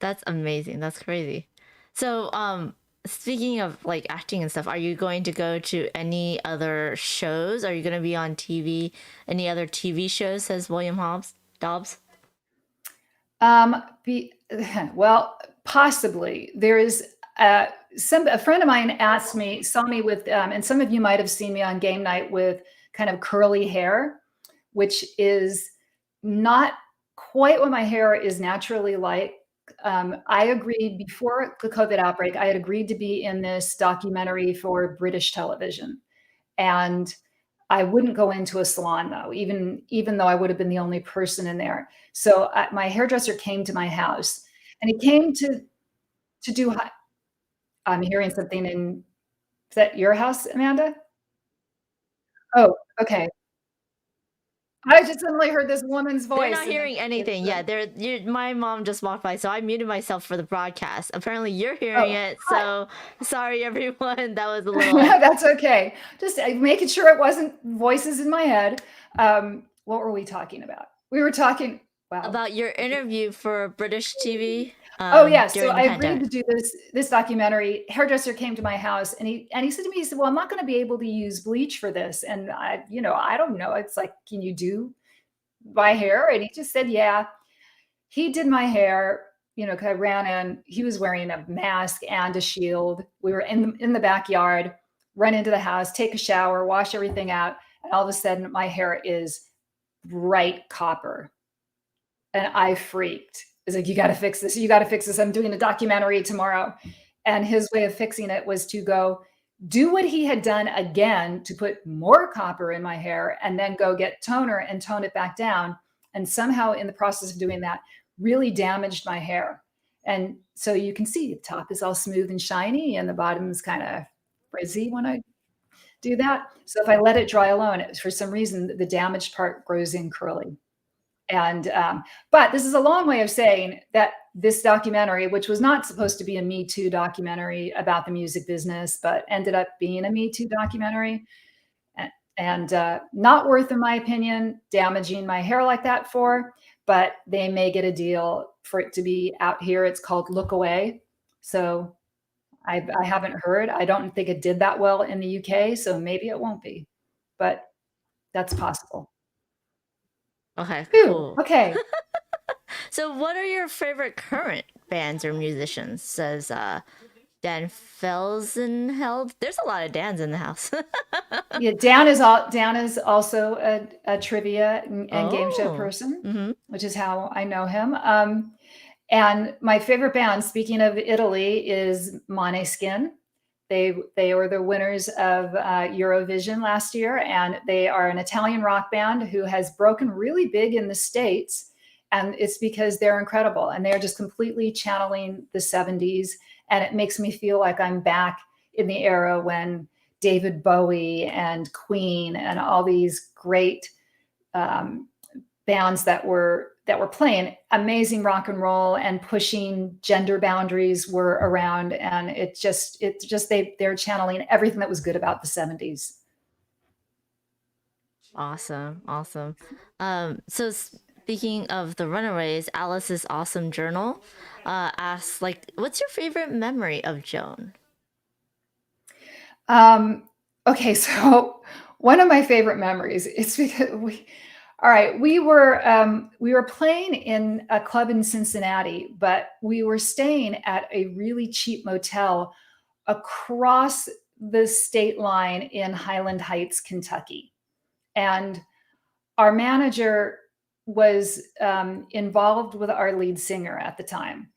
That's amazing. That's crazy. So, speaking of like acting and stuff, are you going to go to any other shows? Are you going to be on TV? Any other TV shows? Says William Dobbs. Be, well, possibly. There is a friend of mine asked me, saw me with, and some of you might have seen me on game night with kind of curly hair, which is not quite what my hair is naturally like. I agreed before the COVID outbreak, I had agreed to be in this documentary for British television. And I wouldn't go into a salon though, even though I would have been the only person in there. So my hairdresser came to my house, and he came to do. I'm hearing something in. Is that your house, Amanda? Oh, okay. I just suddenly heard this woman's They're voice, not and hearing anything. Yeah, my mom just walked by, so I muted myself for the broadcast. Apparently, you're hearing oh, it. hi. So sorry, everyone. That was a little That's okay. Just making sure it wasn't voices in my head. What were we talking about? We were talking. Wow. about your interview for British TV Oh yeah, so during the I agreed pandemic. to do this documentary. Hairdresser came to my house, and he said to me, he said, "Well, I'm not going to be able to use bleach for this." And I don't know. It's like, can you do my hair? And he just said, "Yeah." He did my hair. 'Cause I ran in. He was wearing a mask and a shield. We were in the backyard. Run into the house, take a shower, wash everything out, and all of a sudden, my hair is bright copper. And I freaked. It's like, you got to fix this. You got to fix this. I'm doing a documentary tomorrow. And his way of fixing it was to go do what he had done again to put more copper in my hair, and then go get toner and tone it back down. And somehow, in the process of doing that, really damaged my hair. And so you can see the top is all smooth and shiny, and the bottom is kind of frizzy when I do that. So if I let it dry alone, for some reason, the damaged part grows in curly. And but this is a long way of saying that this documentary, which was not supposed to be a Me Too documentary about the music business, but ended up being a Me Too documentary, and not worth, in my opinion, damaging my hair like that for. But they may get a deal for it to be out here. It's called Look Away. So I haven't heard. I don't think it did that well in the UK, so maybe it won't be, but that's possible. Okay, Phew, cool. okay. So, what are your favorite current bands or musicians? Says Dan Felsenheld. There's a lot of Dans in the house. Yeah, Dan is also a trivia and game show Oh. person, Mm-hmm. which is how I know him. And my favorite band, speaking of Italy, is Måneskin. They were the winners of Eurovision last year, and they are an Italian rock band who has broken really big in the States. And it's because they're incredible, and they're just completely channeling the 70s. And it makes me feel like I'm back in the era when David Bowie and Queen and all these great um, bands that were playing amazing rock and roll and pushing gender boundaries were around. And they're channeling everything that was good about the 70s. Awesome, awesome. So speaking of the Runaways, Alice's Awesome Journal asks, like, what's your favorite memory of Joan? Um, okay, so one of my favorite memories is because all right, we were playing in a club in Cincinnati, but we were staying at a really cheap motel across the state line in Highland Heights, Kentucky. And our manager was involved with our lead singer at the time,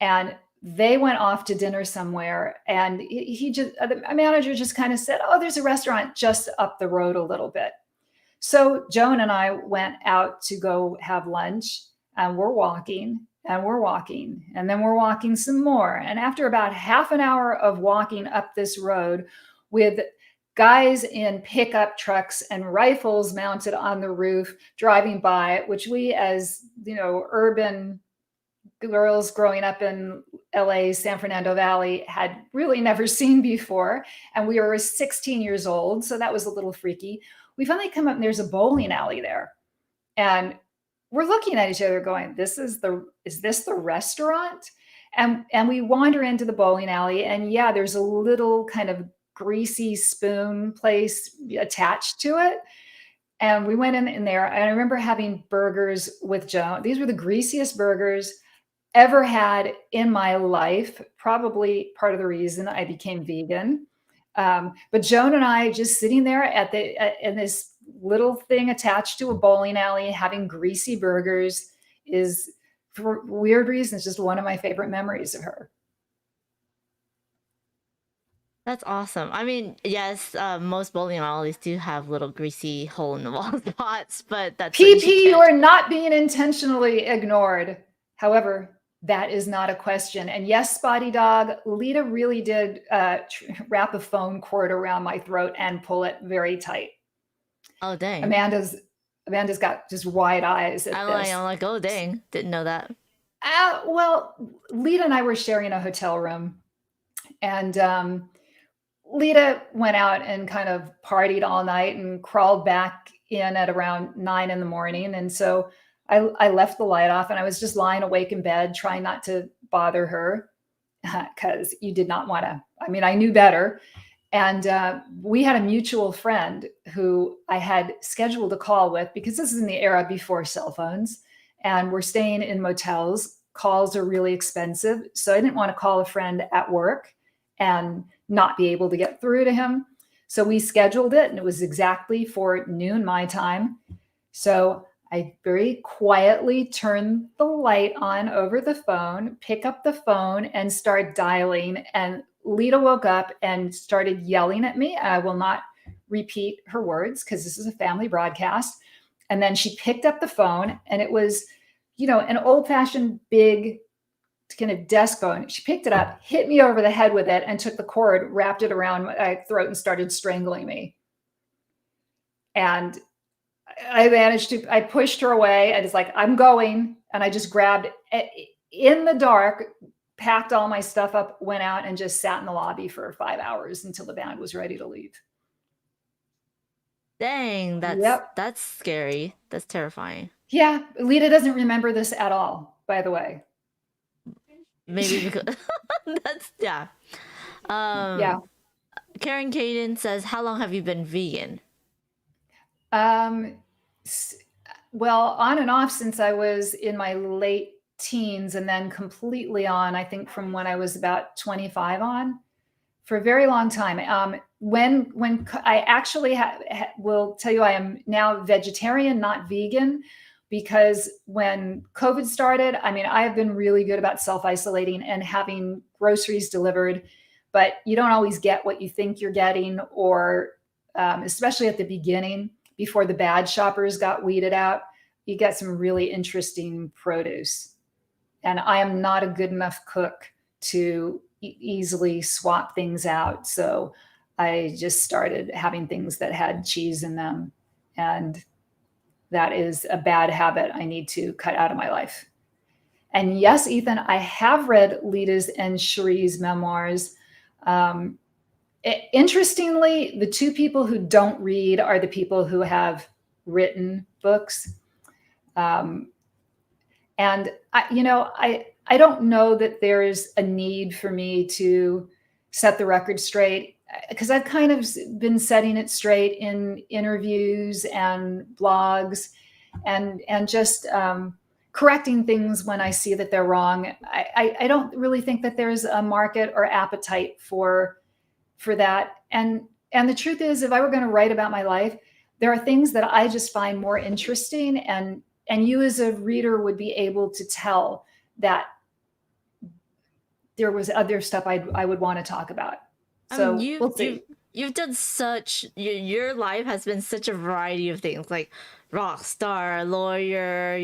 and they went off to dinner somewhere. And he just, the manager just kind of said, "Oh, there's a restaurant just up the road a little bit." So Joan and I went out to go have lunch, and we're walking and we're walking, and then we're walking some more. And after about half an hour of walking up this road with guys in pickup trucks and rifles mounted on the roof driving by, which we, as urban girls growing up in LA, San Fernando Valley, had really never seen before. And we were 16 years old, so that was a little freaky. We finally come up and there's a bowling alley there. And we're looking at each other going, is this the restaurant? And we wander into the bowling alley, and yeah, there's a little kind of greasy spoon place attached to it. And we went in there, and I remember having burgers with Joan. These were the greasiest burgers ever had in my life. Probably part of the reason I became vegan. But Joan and I just sitting there in this little thing attached to a bowling alley, having greasy burgers, is for weird reasons just one of my favorite memories of her. That's awesome. I mean, yes, most bowling alleys do have little greasy hole in the wall spots, but that's what you PP, you get. are not being intentionally ignored. However, that is not a question. And yes, Spotty Dog, Lita really did wrap a phone cord around my throat and pull it very tight. Oh dang. Amanda's Amanda's got just wide eyes at I'm this. like, oh dang, didn't know that. Well, Lita and I were sharing a hotel room, and Lita went out and kind of partied all night and crawled back in at around 9 in the morning. And so I left the light off, and I was just lying awake in bed, trying not to bother her because you did not want to. I mean, I knew better. And we had a mutual friend who I had scheduled a call with, because this is in the era before cell phones, and we're staying in motels. Calls are really expensive. So I didn't want to call a friend at work and not be able to get through to him. So we scheduled it, and it was exactly for noon my time. So I very quietly turn the light on over the phone, pick up the phone, and start dialing. And Lita woke up and started yelling at me. I will not repeat her words because this is a family broadcast. And then she picked up the phone, and it was, an old fashioned big kind of desk phone. She picked it up, hit me over the head with it, and took the cord, wrapped it around my throat, and started strangling me. And I pushed her away. I was like, I'm going. And I just grabbed in the dark, packed all my stuff up, went out, and just sat in the lobby for 5 hours until the band was ready to leave. Dang, Yep. that's scary. That's terrifying. Yeah. Lita doesn't remember this at all, by the way. Maybe because that's yeah. Yeah. Karen Caden says, "How long have you been vegan?" Um, well, on and off since I was in my late teens, and then completely on, I think, from when I was about 25 on, for a very long time. When I actually will tell you, I am now vegetarian, not vegan, because when COVID started, I mean, I have been really good about self-isolating and having groceries delivered, but you don't always get what you think you're getting, or especially at the beginning, before the bad shoppers got weeded out, you get some really interesting produce. And I am not a good enough cook to easily swap things out. So I just started having things that had cheese in them. And that is a bad habit I need to cut out of my life. And yes, Ethan, I have read Lita's and Cherie's memoirs. Interestingly, the two people who don't read are the people who have written books. Um, and I don't know that there's a need for me to set the record straight, because I've kind of been setting it straight in interviews and blogs, and just correcting things when I see that they're wrong. I don't really think that there's a market or appetite for that. And the truth is, if I were going to write about my life, there are things that I just find more interesting, and you as a reader would be able to tell that there was other stuff I would want to talk about. I mean, So we'll see. you've done such your life has been such a variety of things, like rock star, lawyer,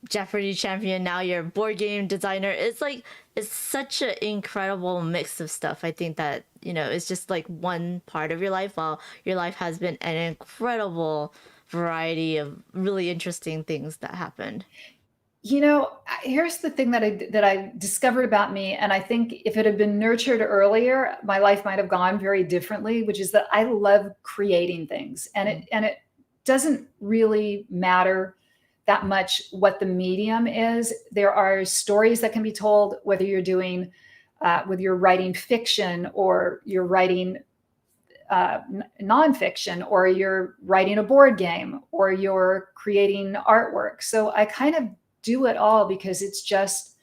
Jeopardy champion. Now you're a board game designer. It's like it's such an incredible mix of stuff. I think that it's just like one part of your life, while your life has been an incredible variety of really interesting things that happened. Here's the thing that I discovered about me, and I think if it had been nurtured earlier, my life might have gone very differently, which is that I love creating things. And it doesn't really matter that much what the medium is. There are stories that can be told, whether whether you're writing fiction, or you're writing nonfiction, or you're writing a board game, or you're creating artwork. So I kind of do it all, because it's just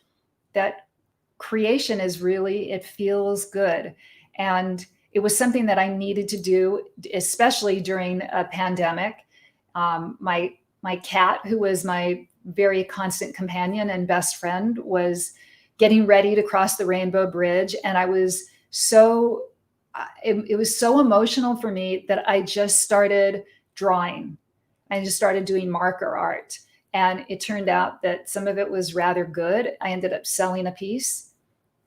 that creation is really, it feels good. And it was something that I needed to do, especially during a pandemic. My cat, who was my very constant companion and best friend, was getting ready to cross the Rainbow Bridge. And it was so emotional for me that I just started drawing. I just started doing marker art. And it turned out that some of it was rather good. I ended up selling a piece,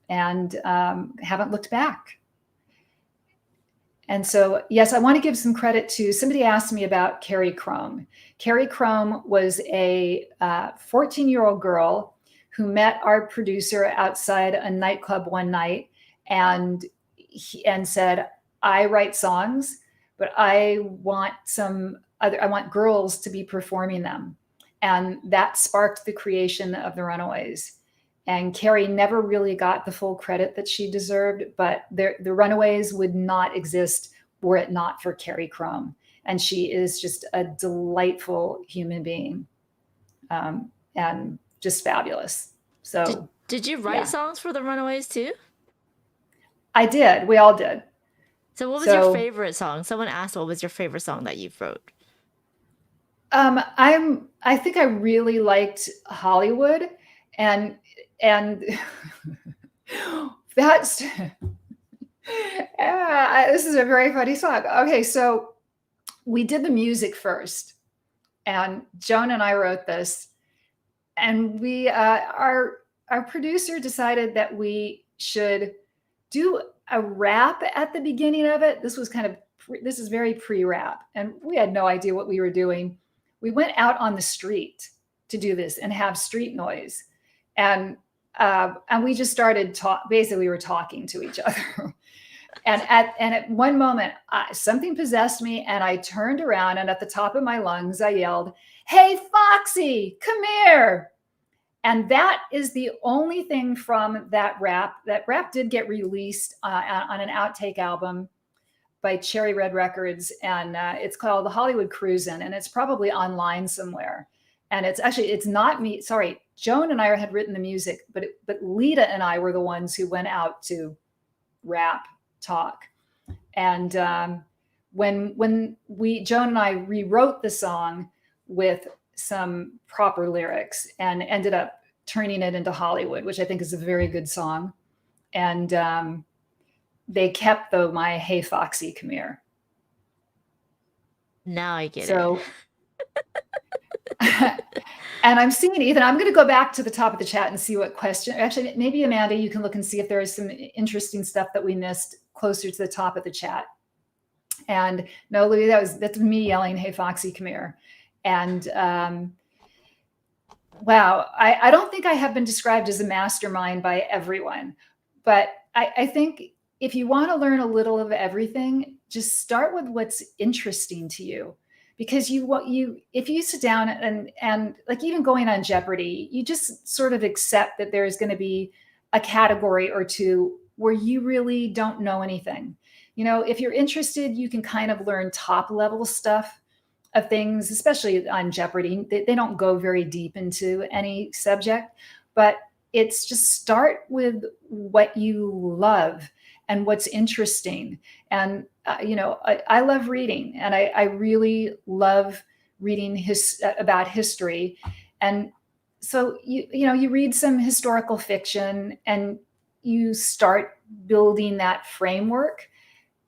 and haven't looked back. And so, yes, I want to give some credit to somebody asked me about Carrie Crome. Carrie Crome was a 14-year-old girl who met our producer outside a nightclub one night, and said, "I write songs, but I want girls to be performing them." And that sparked the creation of the Runaways. And Carrie never really got the full credit that she deserved, but the Runaways would not exist were it not for Carrie Crome. And she is just a delightful human being, and just fabulous. So, did you write songs for the Runaways too? I did. We all did. So what was your favorite song? Someone asked what was your favorite song that you wrote. I think I really liked Hollywood, and that's this is a very funny song. Okay, so we did the music first, and Joan and I wrote this, and our producer decided that we should do a rap at the beginning of it. This is very pre-rap, and we had no idea what we were doing. We went out on the street to do this and have street noise. And we just started basically we were talking to each other. and at one moment, something possessed me, and I turned around, and at the top of my lungs, I yelled, "Hey, Foxy, come here." And that is the only thing from that rap. That rap did get released on an outtake album by Cherry Red Records, and it's called The Hollywood Cruisin', and it's probably online somewhere. And it's not me. Sorry, Joan and I had written the music, but Lita and I were the ones who went out to rap talk. And when Joan and I rewrote the song with some proper lyrics, and ended up turning it into Hollywood, which I think is a very good song. And they kept my "Hey Foxy, come here." Now I get it. And I'm seeing Ethan. I'm going to go back to the top of the chat and see what question. Actually, maybe Amanda, you can look and see if there is some interesting stuff that we missed closer to the top of the chat. And no, Louis, that's me yelling, "Hey Foxy, come here." And wow, I don't think I have been described as a mastermind by everyone, but I think if you want to learn a little of everything, just start with what's interesting to you, because if you sit down and like even going on Jeopardy, you just sort of accept that there's going to be a category or two where you really don't know anything. If you're interested, you can kind of learn top level stuff of things, especially on Jeopardy. They don't go very deep into any subject, but it's just start with what you love and what's interesting. And, I love reading, and I really love reading about history. And so, you read some historical fiction and you start building that framework,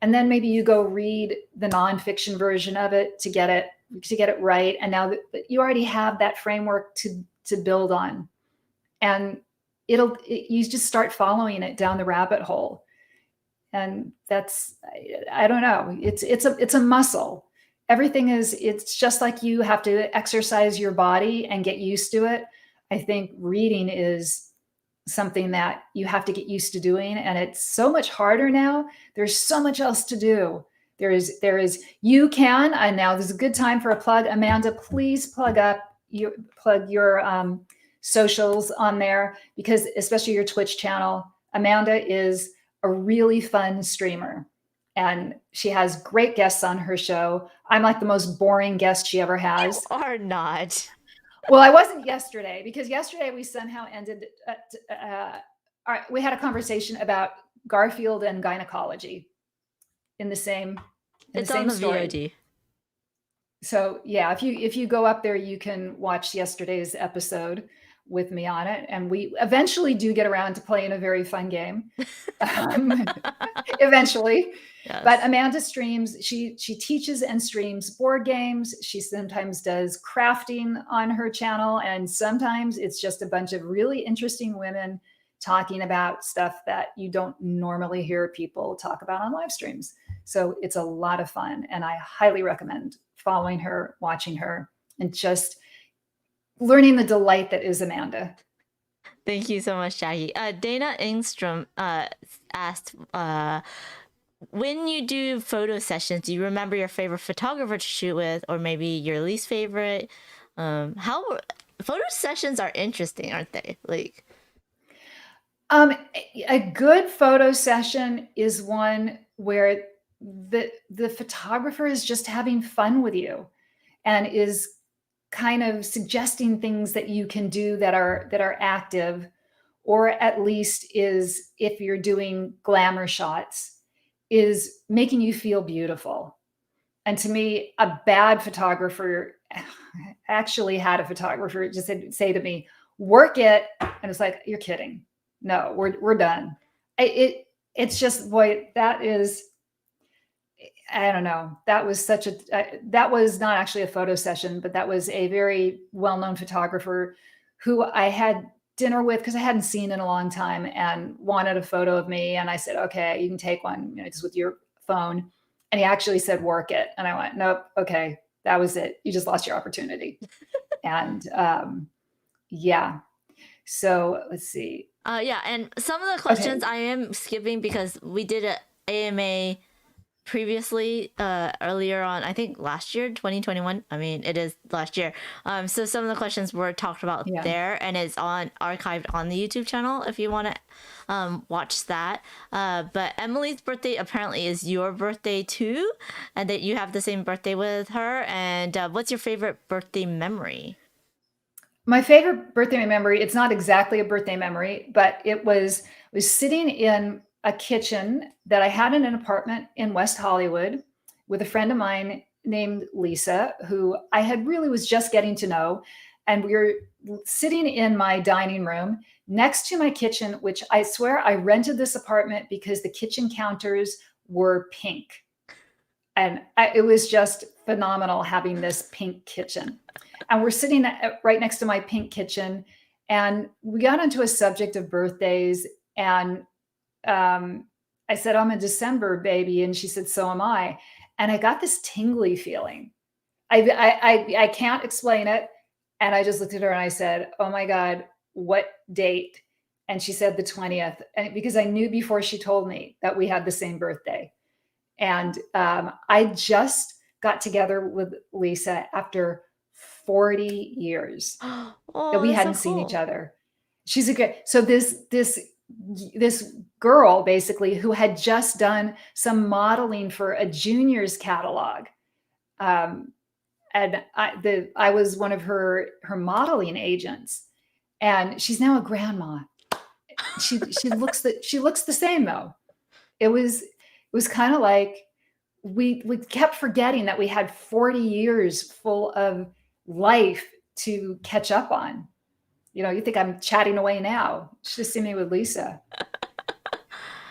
and then maybe you go read the nonfiction version of it to get it right. And now that you already have that framework to build on, and you just start following it down the rabbit hole. And that's, I don't know, it's a muscle. It's just like you have to exercise your body and get used to it. I think reading is something that you have to get used to doing, and it's so much harder now. There's so much else to do. There is you can, and now there's a good time for a plug. Amanda, please plug your socials on there, because especially your Twitch channel. Amanda is a really fun streamer, and she has great guests on her show. I'm like the most boring guest she ever has. You are not. Well, I wasn't yesterday, because yesterday we somehow ended. We had a conversation about Garfield and gynecology in the same It's on the story. VOD. So yeah, if you go up there, you can watch yesterday's episode with me on it, and we eventually do get around to playing a very fun game. Eventually. Yes. But Amanda streams. She teaches and streams board games. She sometimes does crafting on her channel, and sometimes it's just a bunch of really interesting women talking about stuff that you don't normally hear people talk about on live streams. So it's a lot of fun, and I highly recommend following her, watching her, and just learning the delight that is Amanda. Thank you so much, Jackie. Dana Engstrom asked, when you do photo sessions, do you remember your favorite photographer to shoot with, or maybe your least favorite? How photo sessions are interesting, aren't they? Like, a good photo session is one where the photographer is just having fun with you and is kind of suggesting things that you can do that are active, or at least is, if you're doing glamour shots, is making you feel beautiful. And to me, a bad photographer, actually had a photographer just say to me, "Work it," and it's like, you're kidding. No, we're done. It's just, boy, that is, I don't know. That was that was not actually a photo session, but that was a very well-known photographer who I had dinner with because I hadn't seen in a long time, and wanted a photo of me. And I said, "Okay, you can take one, just with your phone." And he actually said, "Work it." And I went, "Nope. Okay. That was it. You just lost your opportunity." And yeah. So let's see. Yeah, and some of the questions I am skipping because we did an AMA previously, earlier on, I think last year, 2021. I mean, it is last year. So some of the questions were talked about there, and it's archived on the YouTube channel if you want to watch that. But Emily's birthday apparently is your birthday too, and that you have the same birthday with her. And what's your favorite birthday memory? My favorite birthday memory, it's not exactly a birthday memory, but it was sitting in a kitchen that I had in an apartment in West Hollywood with a friend of mine named Lisa, who I had really was just getting to know. And we were sitting in my dining room next to my kitchen, which I swear I rented this apartment because the kitchen counters were pink. And it was just phenomenal having this pink kitchen. And we're sitting right next to my pink kitchen, and we got into a subject of birthdays. And I said, "I'm a December baby," and she said, "So am I." And I got this tingly feeling. I can't explain it. And I just looked at her and I said, "Oh my God, what date?" And she said the 20th, and because I knew before she told me that we had the same birthday. And I just got together with Lisa after 40 years that Oh, we that's so hadn't seen each cool. other. She's a good, so this girl basically who had just done some modeling for a juniors catalog. Um, and I was one of her modeling agents, and she's now a grandma. She looks the same though. It was kind of like we kept forgetting that we had 40 years full of life to catch up on. You think I'm chatting away now. You should have seen me with Lisa.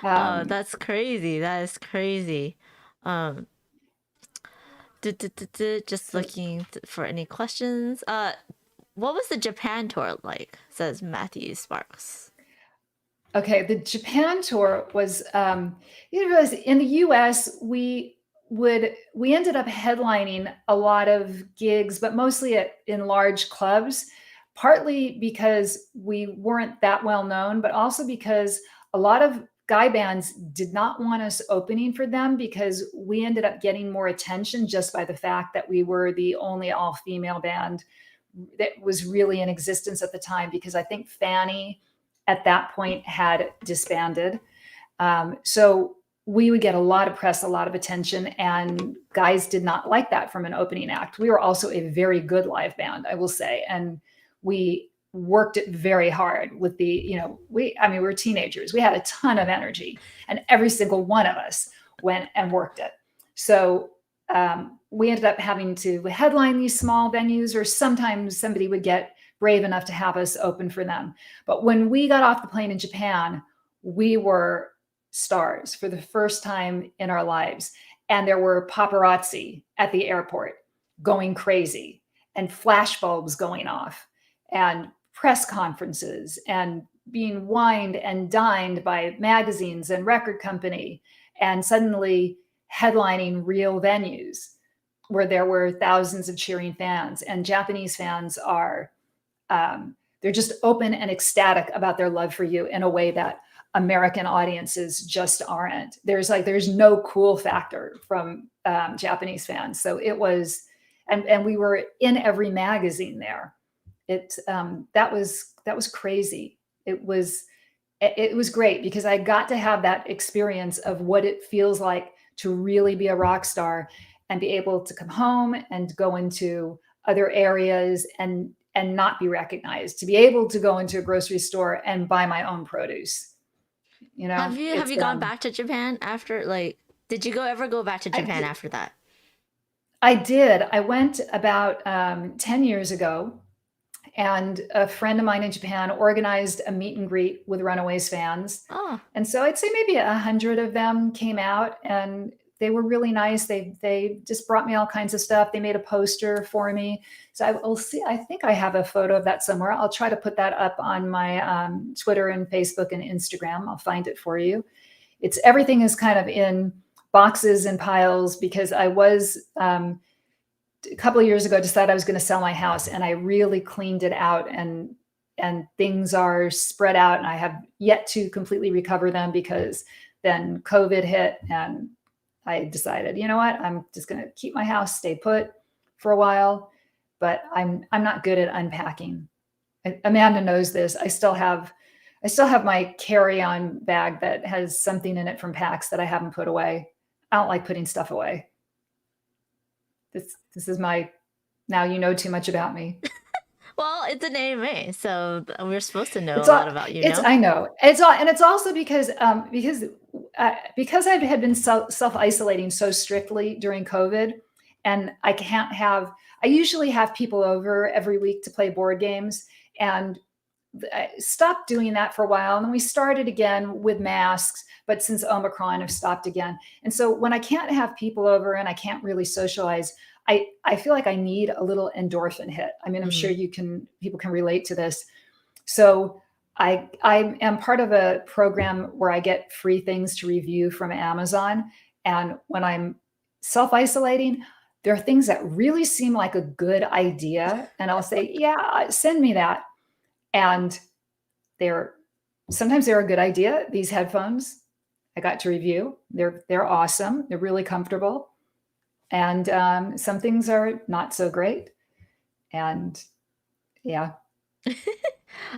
Oh, Um, that's crazy. That is crazy. Um, just so looking for any questions. What was the Japan tour like? Says Matthew Sparks. Okay, the Japan tour was you realize in the US we ended up headlining a lot of gigs, but mostly in large clubs, partly because we weren't that well known, but also because a lot of guy bands did not want us opening for them because we ended up getting more attention just by the fact that we were the only all-female band that was really in existence at the time, because I think Fanny at that point had disbanded. So we would get a lot of press, a lot of attention, and guys did not like that from an opening act. We were also a very good live band, I will say, and we worked it very hard with we were teenagers. We had a ton of energy, and every single one of us went and worked it. So we ended up having to headline these small venues, or sometimes somebody would get brave enough to have us open for them. But when we got off the plane in Japan, we were stars for the first time in our lives. And there were paparazzi at the airport going crazy, and flashbulbs going off, and press conferences, and being wined and dined by magazines and record company, and suddenly headlining real venues where there were thousands of cheering fans. And Japanese fans are they're just open and ecstatic about their love for you in a way that American audiences just aren't. There's no cool factor from Japanese fans. So it was, and we were in every magazine there. That was crazy. It was great because I got to have that experience of what it feels like to really be a rock star and be able to come home and go into other areas and not be recognized, to be able to go into a grocery store and buy my own produce. Have It's you gone back to Japan after did you go ever go back to I Japan did, after that? I did. I went about 10 years ago, and a friend of mine in Japan organized a meet and greet with Runaways fans. Oh, And so I'd say maybe 100 of them came out, and they were really nice. They just brought me all kinds of stuff. They made a poster for me. So I'll see. I think I have a photo of that somewhere. I'll try to put that up on my Twitter and Facebook and Instagram. I'll find it for you. Everything is kind of in boxes and piles because I was a couple of years ago decided I was going to sell my house, and I really cleaned it out, and things are spread out, and I have yet to completely recover them because then COVID hit, and I decided, you know what, I'm just going to keep my house, stay put for a while, but I'm not good at unpacking. Amanda knows this. I still have my carry-on bag that has something in it from PAX that I haven't put away. I don't like putting stuff away. This is my, now you know too much about me. well, it's an AMA, so we're supposed to know It's a all lot about you, it's no? I know. It's all, and it's also because I had been self-isolating so strictly during COVID, and I usually have people over every week to play board games, and I stopped doing that for a while, and then we started again with masks, but since Omicron I've stopped again. And so when I can't have people over and I can't really socialize, I feel like I need a little endorphin hit. I mean, I'm sure Mm. people can relate to this. So I am part of a program where I get free things to review from Amazon. And when I'm self-isolating, there are things that really seem like a good idea. And I'll say, yeah, send me that. And they're sometimes they're a good idea. These headphones I got to review. They're awesome. They're really comfortable. And some things are not so great. And yeah.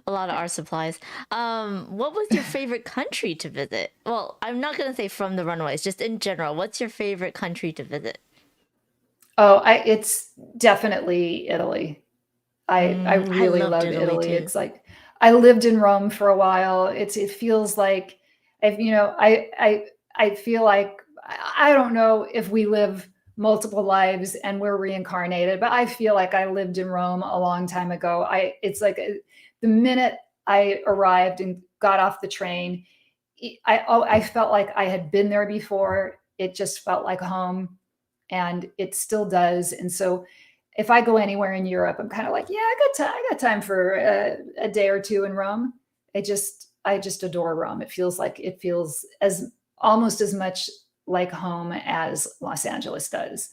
A lot of art supplies. What was your favorite country to visit? Well, I'm not gonna say from the runaways, just in general. What's your favorite country to visit? Oh, it's definitely Italy. I I really loved love Italy Italy. too. It's like I lived in Rome for a while. It feels like if I feel like I don't know if we live multiple lives and we're reincarnated, but I feel like I lived in Rome a long time ago. I it's like the minute I arrived and got off the train, I felt like I had been there before. It just felt like home, and it still does. And so, if I go anywhere in Europe, I'm kind of like, yeah, I got time for a day or two in Rome. I just adore Rome. It feels as almost as much like home as Los Angeles does.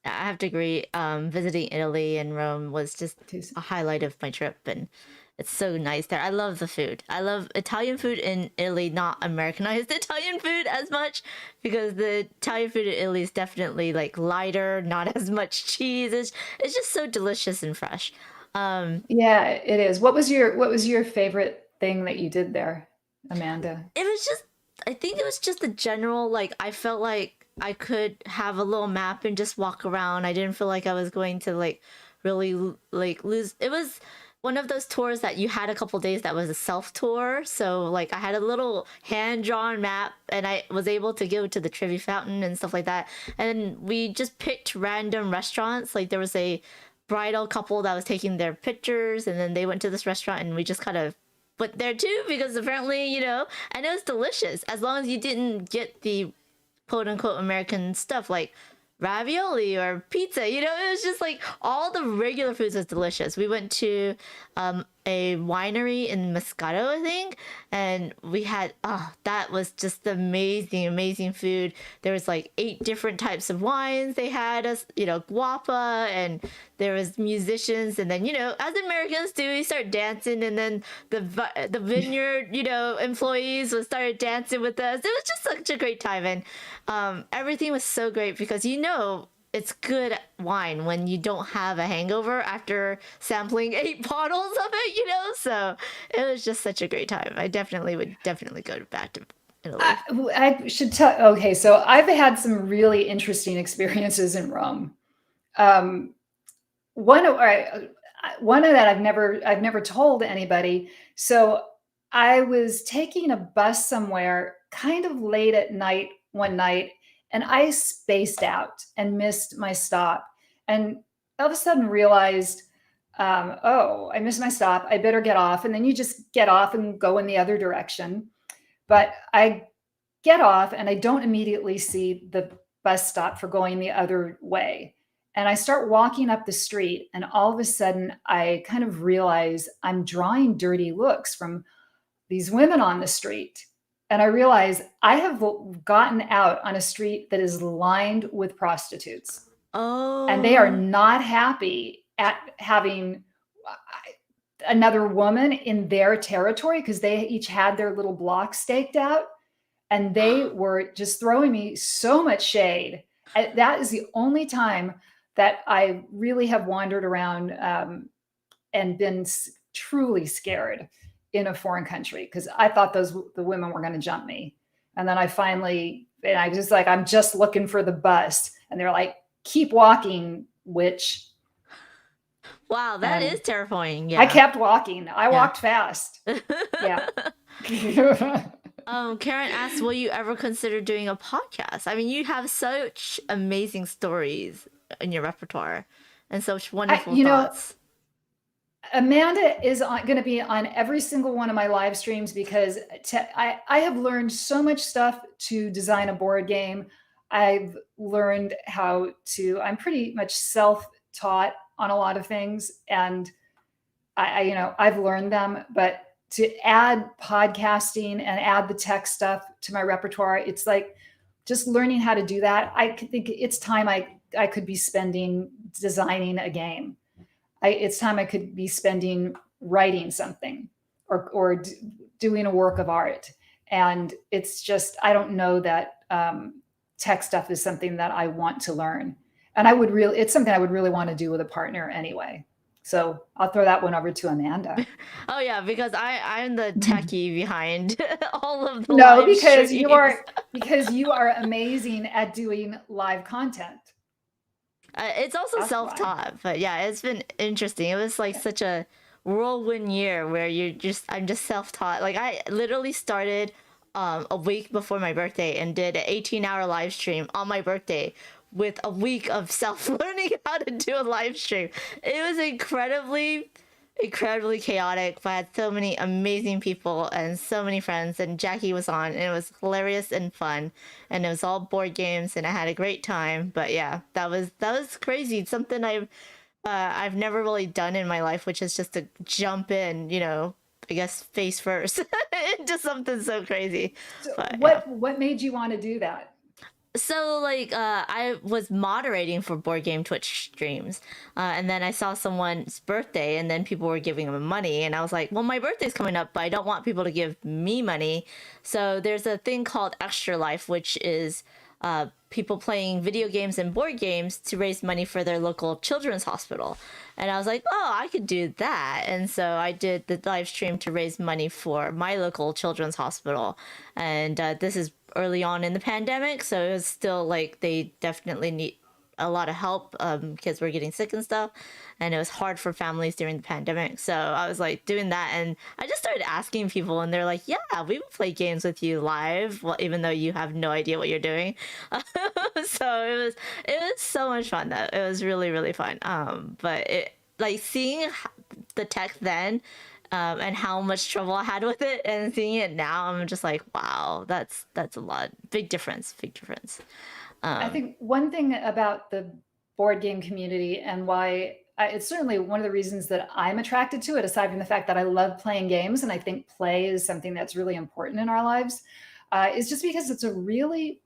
I have to agree. Visiting Italy and Rome was just a highlight of my trip, and it's so nice there. I love the food. I love Italian food in Italy, not Americanized Italian food as much, because the Italian food in Italy is definitely like lighter, not as much cheese. It's just so delicious and fresh. Um, Yeah, it is. What was your favorite thing that you did there, Amanda? it was just, I think it was just the general, like, I felt like I could have a little map and just walk around. I didn't feel like I was going to like really like lose. It was one of those tours that you had a couple days that was a self tour, so like I had a little hand drawn map and I was able to go to the Trevi Fountain and stuff like that, and we just picked random restaurants. Like there was a bridal couple that was taking their pictures, and then they went to this restaurant and we just kind of went there too, because apparently, and it was delicious as long as you didn't get the quote unquote American stuff like ravioli or pizza. It was just like all the regular foods was delicious. We went to a winery in Moscato, I think, and we had, that was just amazing, amazing food. There was like 8 different types of wines they had us, guapa, and there was musicians, and then as Americans do, we start dancing, and then the vineyard employees would start dancing with us. It was just such a great time, and everything was so great because it's good wine when you don't have a hangover after sampling 8 bottles of it. So it was just such a great time. I definitely go back to Italy. I should tell. Okay, so I've had some really interesting experiences in Rome. Um, one of all right, one of that I've never told anybody. So I was taking a bus somewhere kind of late at night one night, and I spaced out and missed my stop, and all of a sudden realized, oh, I missed my stop. I better get off. And then you just get off and go in the other direction. But I get off and I don't immediately see the bus stop for going the other way. And I start walking up the street, and all of a sudden, I kind of realize I'm drawing dirty looks from these women on the street. And I realize I have gotten out on a street that is lined with prostitutes, and they are Oh, not happy at having another woman in their territory because they each had their little block staked out, and they were just throwing me so much shade. That is the only time that I really have wandered around and been truly scared in a foreign country, because I thought the women were going to jump me. And then and I just like, I'm just looking for the bus. And they're like, keep walking, witch. wow, that is And terrifying. I Yeah. kept walking. I Yeah. walked fast. Yeah. Karen asked, will you ever consider doing a podcast? I mean, you have such amazing stories in your repertoire and such I, wonderful you know, thoughts. Amanda is going to be on every single one of my live streams because I have learned so much stuff to design a board game. I've learned I'm pretty much self taught on a lot of things. And I've learned them, but to add podcasting and add the tech stuff to my repertoire, it's like just learning how to do that. I think it's time I could be spending designing a game. It's time I could be spending writing something, or doing a work of art. And it's just, I don't know that tech stuff is something that I want to learn. And I would really, it's something I would really want to do with a partner anyway. So I'll throw that one over to Amanda. Oh yeah, because I'm the techie behind all of the No, live streams. because you are amazing at doing live content. It's also That's why. self-taught, but yeah, it's been interesting. It was like such a whirlwind year where I'm just self-taught. Like I literally started a week before my birthday and did an 18-hour live stream on my birthday with a week of self-learning how to do a live stream. It was incredibly chaotic, but I had so many amazing people and so many friends, and Jackie was on, and it was hilarious and fun, and it was all board games, and I had a great time. But yeah, that was crazy. It's something I've never really done in my life, which is just to jump in, I guess face first into something so crazy. So But yeah. what made you want to do that? So like I was moderating for board game Twitch streams, and then I saw someone's birthday, and then people were giving them money, and I was like, well, my birthday's coming up, but I don't want people to give me money. So there's a thing called Extra Life, which is people playing video games and board games to raise money for their local children's hospital. And I was like, oh, I could do that. And so I did the live stream to raise money for my local children's hospital. And this is early on in the pandemic, so it was still like they definitely need a lot of help. Kids were getting sick and stuff, and it was hard for families during the pandemic. So I was like doing that, and I just started asking people, and they're like, "Yeah, we will play games with you live, well, even though you have no idea what you're doing." So it was so much fun though. It was really fun. But it like seeing the tech then. And how much trouble I had with it, and seeing it now, I'm just like, wow, that's a lot, big difference, big difference. I Um, think one thing about the board game community and why it's certainly one of the reasons that I'm attracted to it, aside from the fact that I love playing games and I think play is something that's really important in our lives, is just because it's a really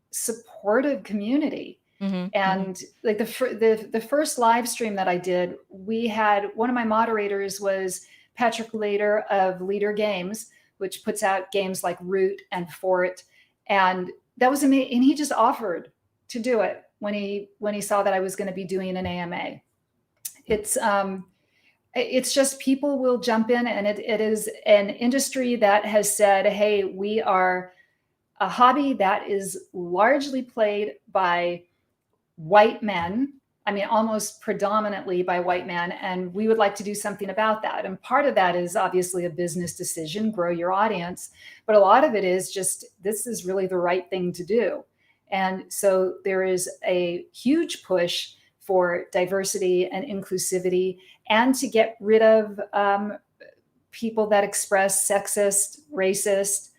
supportive community. hmm And like the first live stream that I did, we had one of my moderators was Patrick Leader of Leader Games, which puts out games like Root and Fort, and that was amazing. And he just offered to do it when he saw that I was going to be doing an AMA. It's it's just people will jump in, and it is an industry that has said, hey, we are a hobby that is largely played by white men. I mean, almost predominantly by white men. And we would like to do something about that. And part of that is obviously a business decision, grow your audience. But a lot of it is just, this is really the right thing to do. And so there is a huge push for diversity and inclusivity, and to get rid of people that express sexist, racist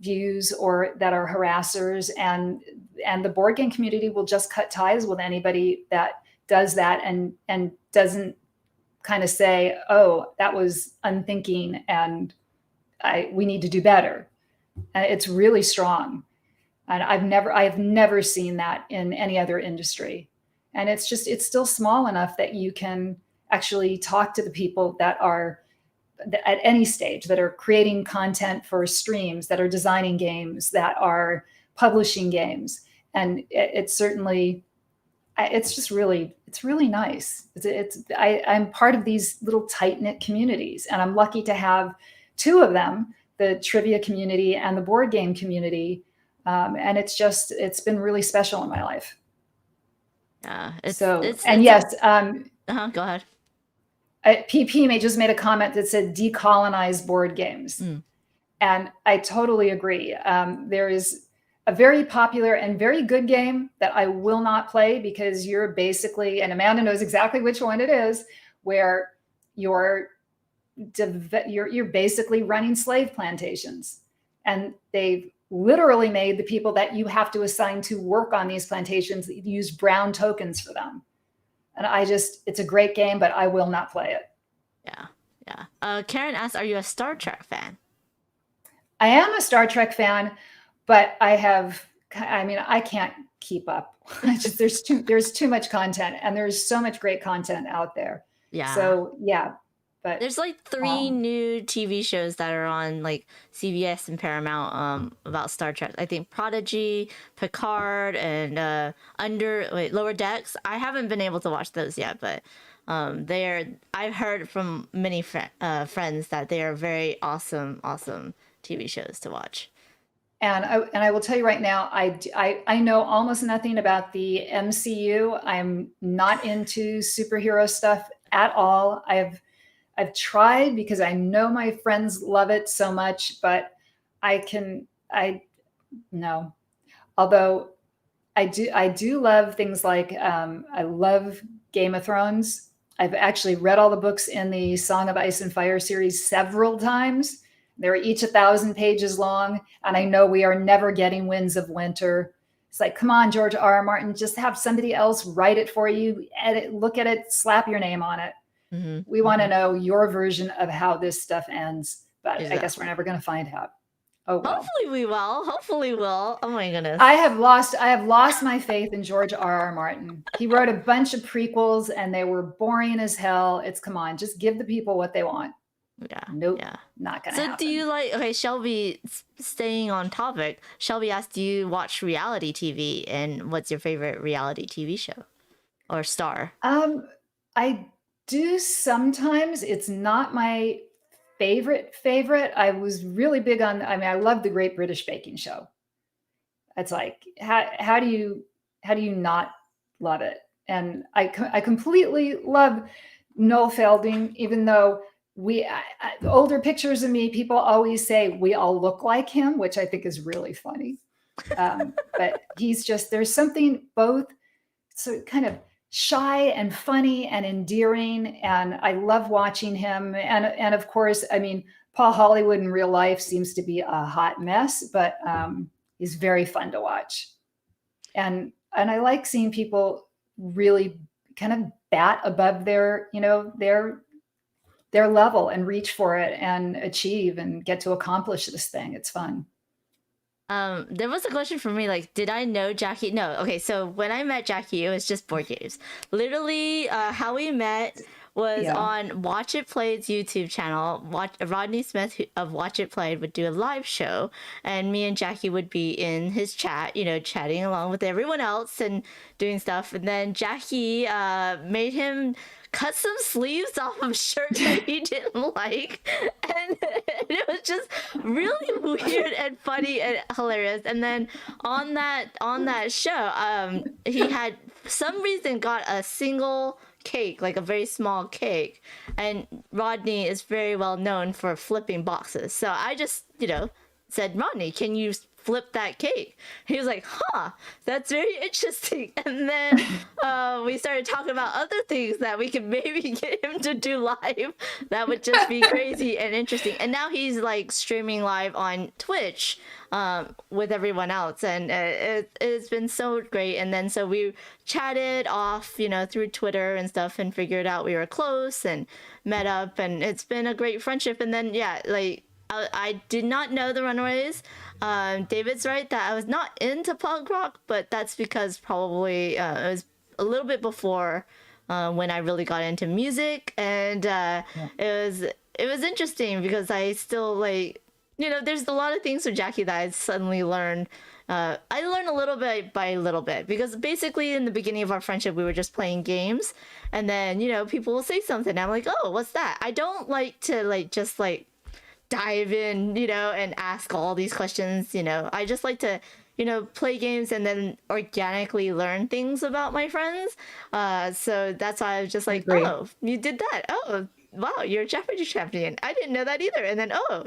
views or that are harassers. And the board game community will just cut ties with anybody that does that, and doesn't kind of say, oh, that was unthinking and we need to do better. And it's really strong. And I've never seen that in any other industry. And it's still small enough that you can actually talk to the people that are at any stage, that are creating content for streams, that are designing games, that are publishing games. And it's certainly, it's really nice. I'm part of these little tight knit communities, and I'm lucky to have two of them, the trivia community and the board game community. And it's been really special in my life. yeah, So, and it's a yes, go ahead. PP may just made a comment that said decolonize board games. Mm. And I totally agree. There is a very popular and very good game that I will not play, because you're basically, and Amanda knows exactly which one it is, where you're basically running slave plantations. And they've literally made the people that you have to assign to work on these plantations use brown tokens for them. And it's a great game, but I will not play it. Yeah, yeah. Karen asks, "Are you a Star Trek fan?" I am a Star Trek fan, but I can't keep up. There's too much content, and there's so much great content out there. Yeah, So yeah, But There's like three um, new TV shows that are on like CBS and Paramount about Star Trek. I think Prodigy, Picard, and Lower Decks. I haven't been able to watch those yet, but they're I've heard from many friends that they are very awesome TV shows to watch. and I will tell you right now, I know almost nothing about the MCU. I'm not into superhero stuff at all. I've tried because I know my friends love it so much, but I no. Although I do love things like I love Game of Thrones. I've actually read all the books in the Song of Ice and Fire series several times. They're each 1,000 pages long, and I know we are never getting Winds of Winter. It's like, come on, George R. R. Martin, just have somebody else write it for you, edit, look at it, slap your name on it. Mm-hmm, We want to mm-hmm. know your version of how this stuff ends, but I guess we're Exactly. never going to find out. Oh well. Hopefully we will. Hopefully we'll. Oh my goodness. I have lost my faith in George R. R. Martin. He wrote a bunch of prequels and they were boring as hell. It's come on, just give the people what they want. Yeah, Nope, yeah. not gonna So do you happen. like, okay, Shelby, staying on topic, Shelby asked, do you watch reality TV and what's your favorite reality TV show or star? I do sometimes. It's not my favorite. I was really big on, I mean, I love the Great British Baking Show. It's like, how do you not love it? And I completely love Noel Felding, even though older pictures of me, people always say we all look like him, which I think is really funny. But there's something both so kind of shy and funny and endearing, and I love watching him. And of course, I mean, Paul Hollywood in real life seems to be a hot mess, but he's very fun to watch. And I like seeing people really kind of bat above their level and reach for it and achieve and get to accomplish this thing. It's fun. There was a question for me, like, did I know Jackie? No. Okay, so when I met Jackie, it was just board games. Literally, how we met was Yeah. on Watch It Played's YouTube channel. Rodney Smith of Watch It Played would do a live show, and me and Jackie would be in his chat, chatting along with everyone else and doing stuff. And then Jackie made him cut some sleeves off of a shirt that he didn't like, and it was just really weird and funny and hilarious. And then on that show, he had for some reason got a single cake, like a very small cake, and Rodney is very well known for flipping boxes. So I just said, Rodney, can you flip that cake? He was like, huh, that's very interesting. And then we started talking about other things that we could maybe get him to do live that would just be crazy and interesting. And now he's like streaming live on Twitch with everyone else, and it's been so great. And then so we chatted off through Twitter and stuff, and figured out we were close and met up, and it's been a great friendship. And then yeah, like I did not know the Runaways. David's right that I was not into punk rock, but that's because probably it was a little bit before when I really got into music, and Yeah. it was interesting because I still like there's a lot of things with Jackie that I suddenly learned. I learned a little bit by little bit, because basically in the beginning of our friendship we were just playing games, and then people will say something and I'm like, oh, what's that? I don't like to just dive in, and ask all these questions. I just like to, play games and then organically learn things about my friends. So that's why I was just I like, agree. oh, you did that. Oh, wow, you're a Japanese champion. I didn't know that either. And then, oh,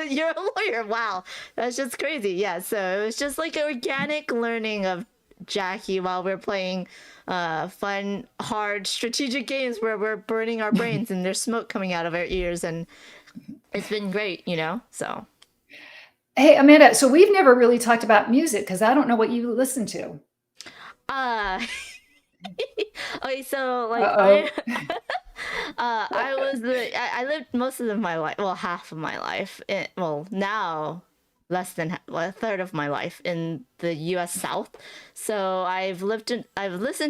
you're a lawyer. Wow, that's just crazy. Yeah, so it was just like organic learning of Jackie while we're playing fun, hard, strategic games where we're burning our brains and there's smoke coming out of our ears, and it's been great. So, Hey, Amanda, so we've never really talked about music because I don't know what you listen to. uh, okay, so like Uh-oh. I was I lived most of my life, well, half of my life, well, now less than a third of my life in the U.S. South. So I've listened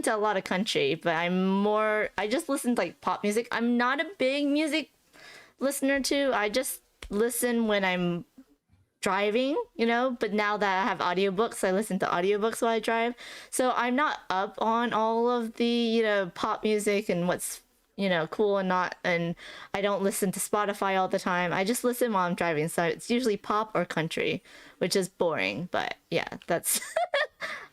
to a lot of country, but I just listen to like pop music. I'm not a big music listener to. I just listen when I'm driving, but now that I have audiobooks, I listen to audiobooks while I drive. So I'm not up on all of the, pop music and what's, cool and not. And I don't listen to Spotify all the time. I just listen while I'm driving. So it's usually pop or country, which is boring. But yeah, that's.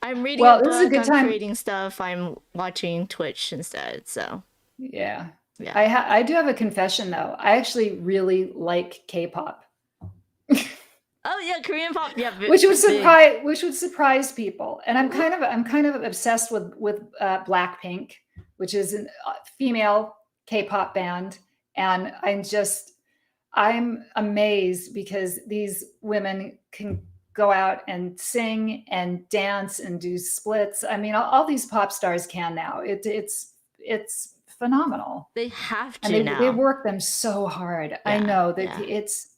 I'm reading a Well, this is a book, good I'm time. creating stuff, I'm watching Twitch instead. So Yeah. yeah. I do have a confession though. I actually really like K-pop. Oh yeah, Korean pop. Yeah, big. Which would surprise people. And I'm Mhm. kind of obsessed with Blackpink, which is a female K-pop band, and I'm amazed because these women can go out and sing and dance and do splits. I mean, all these pop stars can now. It's phenomenal, They have and to they now. work them so hard. I Yeah, know that yeah. it's.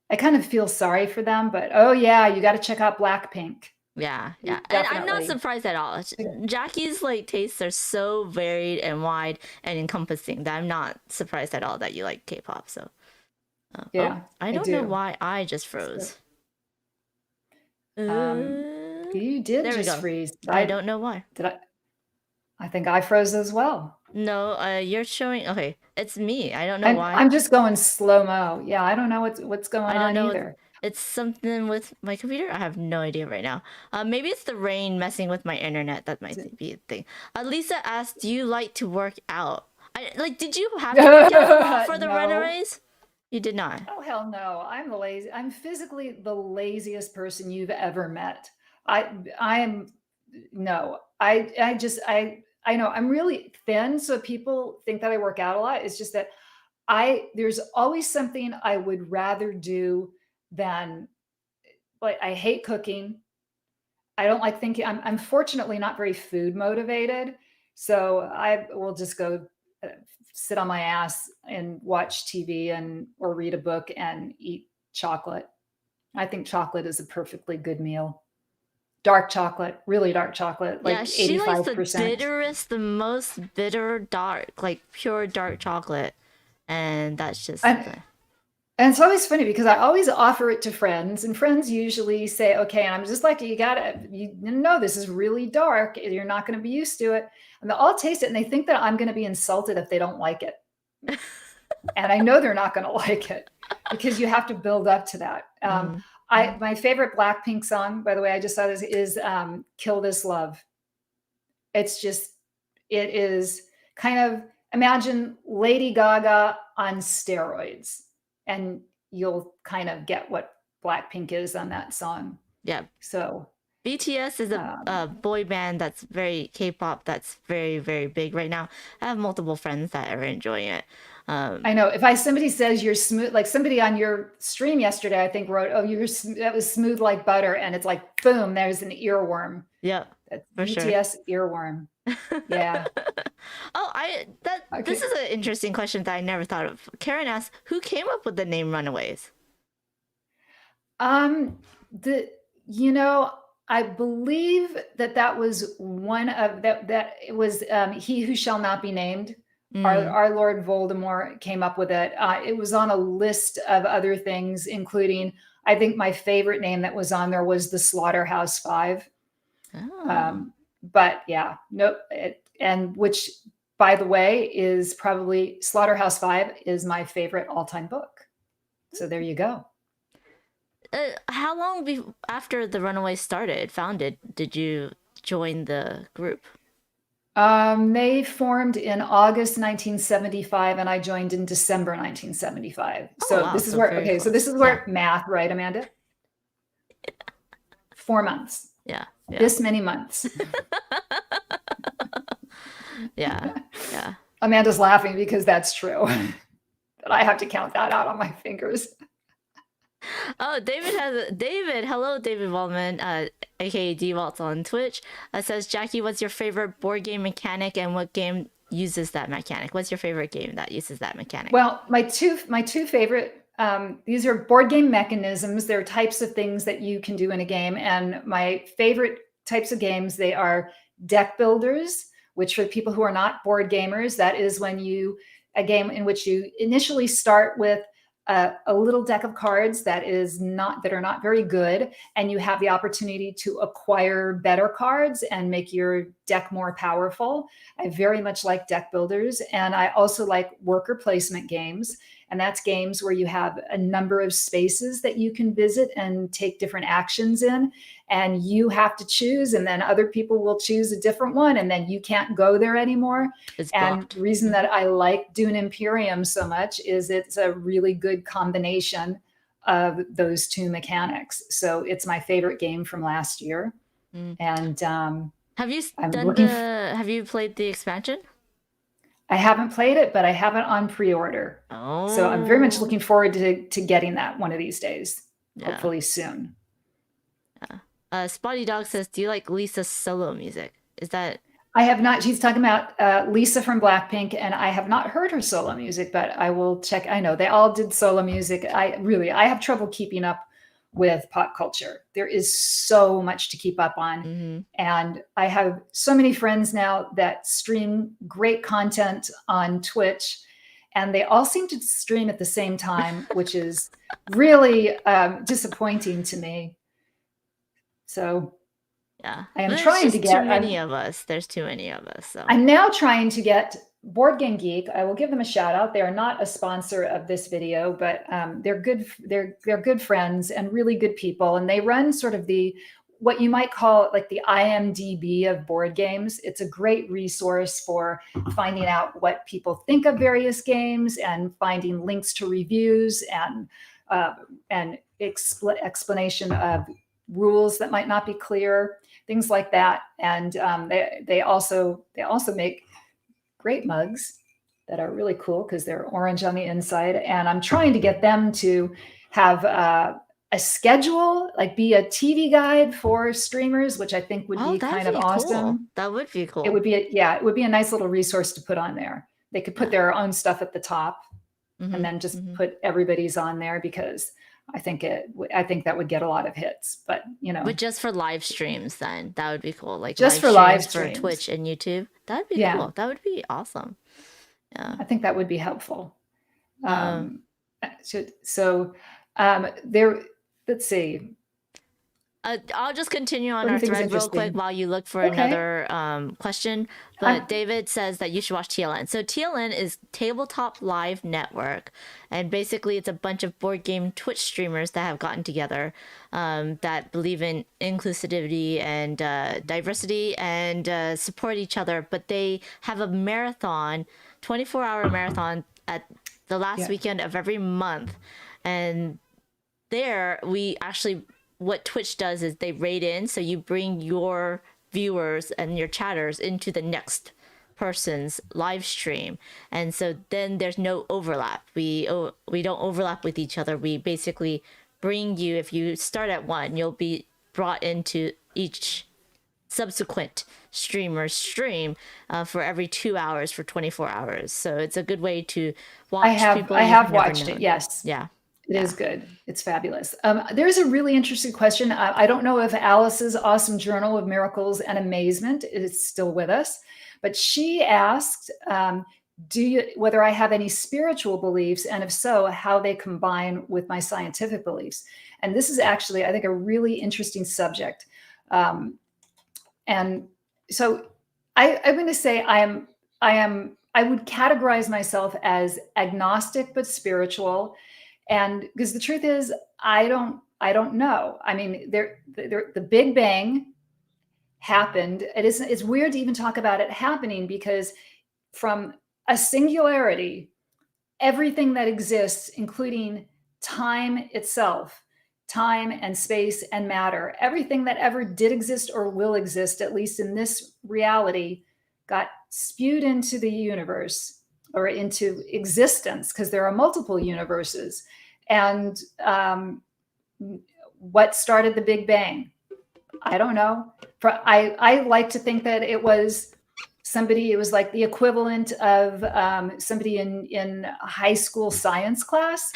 I kind of feel sorry for them, but oh yeah, you got to check out Blackpink. Yeah, yeah. You And I'm not definitely. surprised at all. Jackie's like tastes are so varied and wide and encompassing that I'm not surprised at all that you like K-pop. So, oh, Yeah, I I don't know do. why I just So, froze. um, you did There we just go. freeze. I don't know why. Did I? I think I froze as well. No, you're showing. Okay, it's me. I don't know And why. I'm just going slow mo. Yeah, I don't know what's going I don't on know. either. It's something with my computer. I have no idea right now. Maybe it's the rain messing with my internet. That might be a thing. Lisa asked, "Do you like to work out?" Did you have to work out a lot for the No. Runaways? You did not. Oh hell no. I'm physically the laziest person you've ever met. I I am no. I know I'm really thin, so people think that I work out a lot. It's just that I there's always something I would rather do than, like, I hate cooking. I don't like thinking. I'm fortunately not very food motivated, so I will just go uh, sit on my ass and watch TV and or read a book and eat chocolate. I think chocolate is a perfectly good meal. Dark chocolate, really dark chocolate, Yeah, like she likes the 85%. bitterest, the most bitter dark, like pure dark chocolate, and that's just. And And it's always funny because I always offer it to friends, and friends usually say, "Okay," and I'm just like, you know, this is really dark. You're not going to be used to it." And they'll all taste it, and they think that I'm going to be insulted if they don't like it. And I know they're not going to like it because you have to build up to that. Mm. My favorite Blackpink song, by the way, I just saw this is "Kill This Love." It's just, it is kind of, imagine Lady Gaga on steroids, and you'll kind of get what Blackpink is on that song. Yeah, So, BTS is a um, boy band that's very K-pop that's very very big right now. I have multiple friends that are enjoying it. I know if somebody says you're smooth, like somebody on your stream yesterday, I think wrote, "Oh, that was smooth like butter," and it's like, boom, there's an earworm. Yep, That's for sure. BTS earworm. Yeah. Oh, this Okay. is an interesting question that I never thought of. Karen asked, "Who came up with the name Runaways?" The you know, I believe that was one of that it was he who shall not be named. Mm. Our Lord Voldemort came up with it. It was on a list of other things, including, I think my favorite name that was on there was the Slaughterhouse Five. Oh. But yeah, nope. And which, by the way, is probably Slaughterhouse Five is my favorite all time book. So there you go. How long after the Runaways founded, did you join the group? They formed in August 1975, and I joined in December 1975. Oh So wow, this is so where, very okay, so this close. is Yeah, where math, right, Amanda? 4 months. yeah, yeah, This many months. yeah, yeah. Amanda's laughing because that's true. But I have to count that out on my fingers. Oh, David. Hello, David Waldman, aka D Waltz on Twitch. Says, Jackie, what's your favorite board game mechanic, and what game uses that mechanic? What's your favorite game that uses that mechanic? Well, my two favorite, these are board game mechanisms. They're types of things that you can do in a game, and my favorite types of games, they are deck builders, which for people who are not board gamers, that is when you a game in which you initially start with a little deck of cards that are not very good, and you have the opportunity to acquire better cards and make your deck more powerful. I very much like deck builders, and I also like worker placement games. And that's games where you have a number of spaces that you can visit and take different actions in, and you have to choose, and then other people will choose a different one, and then you can't go there anymore. It's And blocked. the reason that I like Dune Imperium so much is it's a really good combination of those two mechanics. So it's my favorite game from last year. Mm. And Have you I'm done looking, have you played the expansion? I haven't played it, but I have it on pre-order. So I'm very much Oh, looking forward to getting that one of these days, yeah. hopefully soon. Yeah. Spotty Dog says, "Do you like Lisa's solo music? Is that?" I have not. She's talking about Lisa from Blackpink, and I have not heard her solo music, but I will check. I know they all did solo music. I have trouble keeping up with pop culture. There is so much to keep up on. Mm-hmm. And I have so many friends now that stream great content on Twitch, and they all seem to stream at the same time, which is really disappointing to me. So Yeah, I am but it's trying to just too get, many of us. There's too many of us. So I'm now trying to get Board Game Geek. I will give them a shout out. They are not a sponsor of this video, but they're good. They're good friends and really good people. And they run sort of what you might call like the IMDb of board games. It's a great resource for finding out what people think of various games and finding links to reviews and explanation of rules that might not be clear, things like that. And they also make great mugs that are really cool because they're orange on the inside. And I'm trying to get them to have a schedule, like be a TV guide for streamers, which I think would oh, be that'd kind of be cool. awesome. That would be It cool. would be it would be a nice little resource to put on there. They could put Yeah. their own stuff at the top Mm-hmm. and then just Mm-hmm. put everybody's on there, because I think that would get a lot of hits. But But just for live streams, then that would be cool. Like just live for live streams for streams, Twitch and YouTube. That'd be yeah, cool. That would be awesome. Yeah. I think that would be helpful. Um. So there. Let's see. I'll just continue on What do you our think is thread real quick interesting? while you look for Okay. another question. I'm, But David says that you should watch TLN. So TLN is Tabletop Live Network, and basically it's a bunch of board game Twitch streamers that have gotten together, that believe in inclusivity and diversity and support each other. But they have a marathon, 24-hour marathon at the last yeah. weekend of every month, and there we actually, what Twitch does is they raid in, so you bring your viewers and your chatters into the next person's live stream, and so then there's no overlap. We don't overlap with each other. We basically bring you, if you start at one, you'll be brought into each subsequent streamer's stream for every 2 hours for 24 hours. So it's a good way to watch people I you've have never watched it. known. Yes. Yeah. It Yeah. is good. It's fabulous. There's a really interesting question. I don't know if Alice's awesome Journal of Miracles and Amazement is still with us, but she asked, whether I have any spiritual beliefs, and if so, how they combine with my scientific beliefs. And this is actually, I think, a really interesting subject. And so I'm going to say I would categorize myself as agnostic but spiritual. And because the truth is, I don't know. I mean, the Big Bang happened. It's weird to even talk about it happening, because from a singularity, everything that exists, including time itself, time and space and matter, everything that ever did exist or will exist, at least in this reality, got spewed into the universe or into existence, because there are multiple universes. And what started the Big Bang? I don't know. I like to think that it was somebody, it was like the equivalent of somebody in high school science class.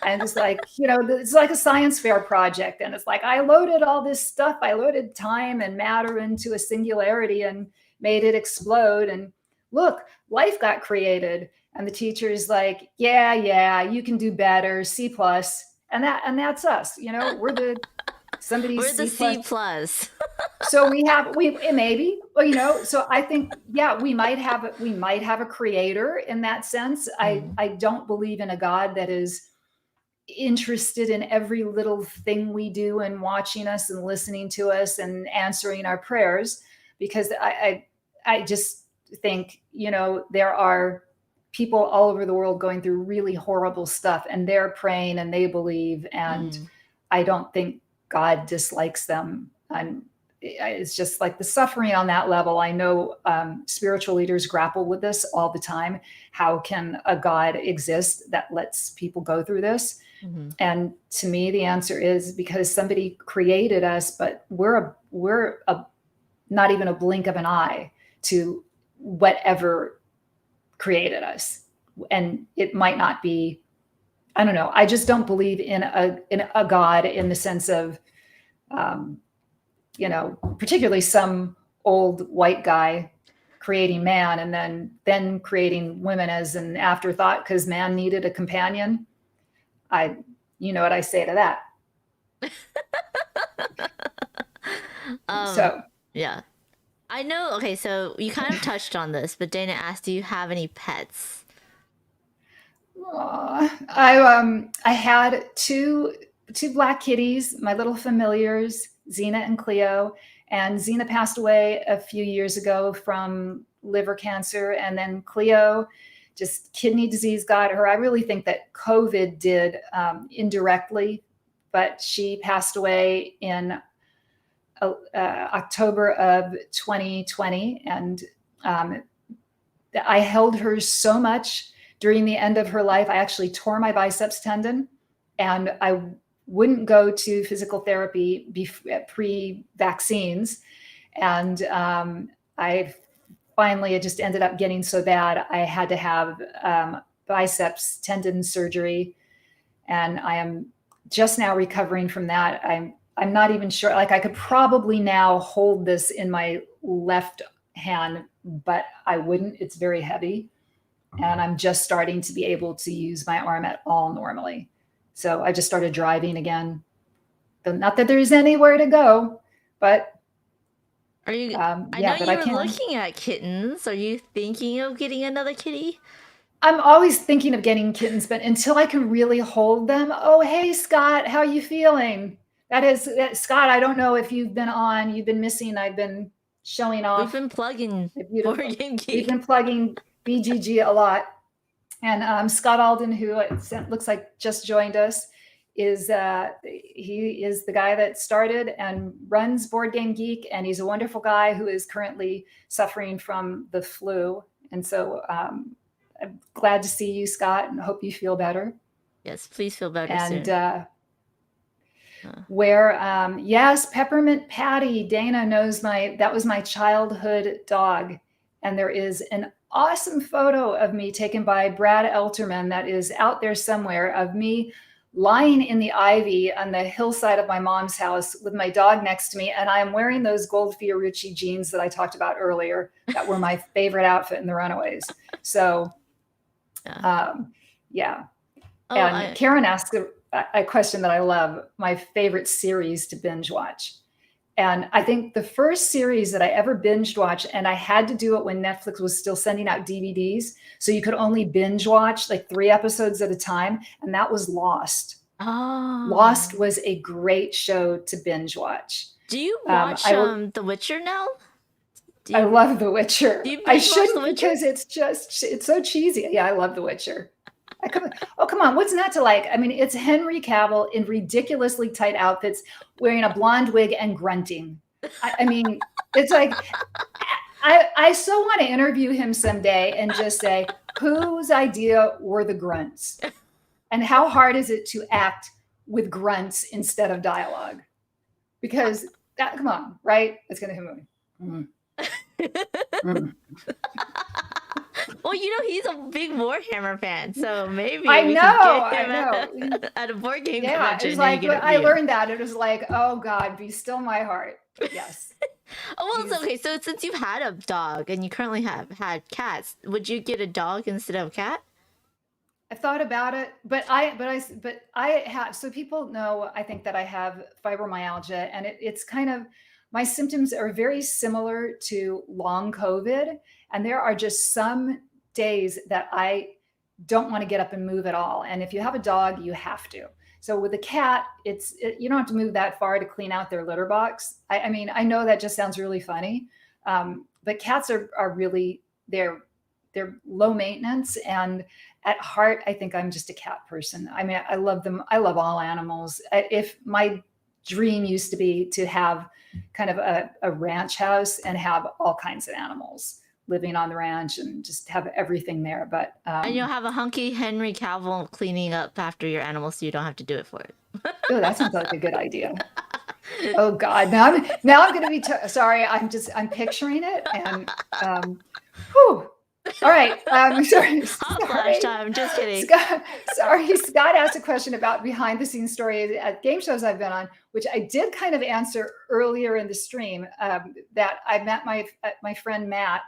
And it's like, it's like a science fair project. And it's like, I loaded all this stuff. I loaded time and matter into a singularity and made it explode. And look, life got created. And the teacher's like, yeah, you can do better, C plus. And that's us, we're the somebody's We're the C plus. C plus. So we maybe, well, so I think, yeah, we might have a creator in that sense. I don't believe in a God that is interested in every little thing we do and watching us and listening to us and answering our prayers, because I just think, there are people all over the world going through really horrible stuff, and they're praying and they believe, and I don't think God dislikes them. And it's just like the suffering on that level. I know spiritual leaders grapple with this all the time. How can a God exist that lets people go through this? And to me, the answer is because somebody created us, but we're not even a blink of an eye to whatever created us. And it might not be, I don't know. I just don't believe in a God in the sense of, particularly some old white guy creating man and then creating women as an afterthought because man needed a companion. You know what I say to that? So Yeah. I know. Okay, so you kind of touched on this, but Dana asked, "Do you have any pets?" I had two black kitties, my little familiars, Xena and Cleo. And Xena passed away a few years ago from liver cancer, and then Cleo, just kidney disease got her. I really think that COVID did indirectly, but she passed away in October of 2020. And I held her so much during the end of her life. I actually tore my biceps tendon, and I wouldn't go to physical therapy pre-vaccines. And I finally, it just ended up getting so bad I had to have biceps tendon surgery, and I am just now recovering from that. I'm not even sure. Like, I could probably now hold this in my left hand, but I wouldn't. It's very heavy, and I'm just starting to be able to use my arm at all normally. So I just started driving again. Not that there's anywhere to go, but Are you? I know yeah, but I you were can. looking at kittens. Are you thinking of getting another kitty? I'm always thinking of getting kittens, but until I can really hold them. Oh, hey, Scott, how you feeling? That is Scott. I don't know if you've been on. You've been missing. I've been showing off. We've been plugging Beautiful. Board Game We've Geek. been plugging BGG a lot. And Scott Alden, who looks like just joined us, is he is the guy that started and runs Board Game Geek, and he's a wonderful guy who is currently suffering from the flu. And so I'm glad to see you, Scott, and hope you feel better. Yes, please feel better And soon. yes, Peppermint Patty, Dana knows that was my childhood dog. And there is an awesome photo of me taken by Brad Elterman that is out there somewhere of me lying in the ivy on the hillside of my mom's house with my dog next to me. And I am wearing those gold Fiorucci jeans that I talked about earlier that were my favorite outfit in the Runaways. So, yeah. And Karen asked a question that I love, my favorite series to binge watch. And I think the first series that I ever binge watched, and I had to do it when Netflix was still sending out DVDs, so you could only binge watch like 3 episodes at a time, and that was Lost. Oh. Lost was a great show to binge watch. Do you watch The Witcher now? I love The Witcher. I shouldn't, The because it's so cheesy. Yeah, I love The Witcher. Come on, what's not to like? I mean, it's Henry Cavill in ridiculously tight outfits, wearing a blonde wig and grunting. I mean, it's like, I so want to interview him someday and just say, whose idea were the grunts? And how hard is it to act with grunts instead of dialogue? Because come on, right? It's going to hit me. Well, he's a big Warhammer fan, so maybe I we know. can get him at a board game convention. It's like I learned that. It was like, oh God, be still my heart. Yes. Oh, well, He's so, okay. So since you've had a dog and you currently have had cats, would you get a dog instead of a cat? I thought about it, but I have, so people know, I think that I have fibromyalgia, and it's kind of, my symptoms are very similar to long COVID. And there are just some days that I don't want to get up and move at all. And if you have a dog, you have to. So with a cat, you don't have to move that far to clean out their litter box. I mean, I know that just sounds really funny, but cats are really, they're low maintenance. And at heart, I think I'm just a cat person. I mean, I love them. I love all animals. If my dream used to be to have kind of a ranch house and have all kinds of animals living on the ranch and just have everything there. But And you'll have a hunky Henry Cavill cleaning up after your animals, so you don't have to do it for it. oh, that sounds like a good idea. Oh God, now I'm going to be sorry. I'm picturing it, and whew. All right. Hot flash Sorry. time. Just kidding. Scott asked a question about behind the scenes stories at game shows I've been on, which I did kind of answer earlier in the stream. That I met my friend Matt,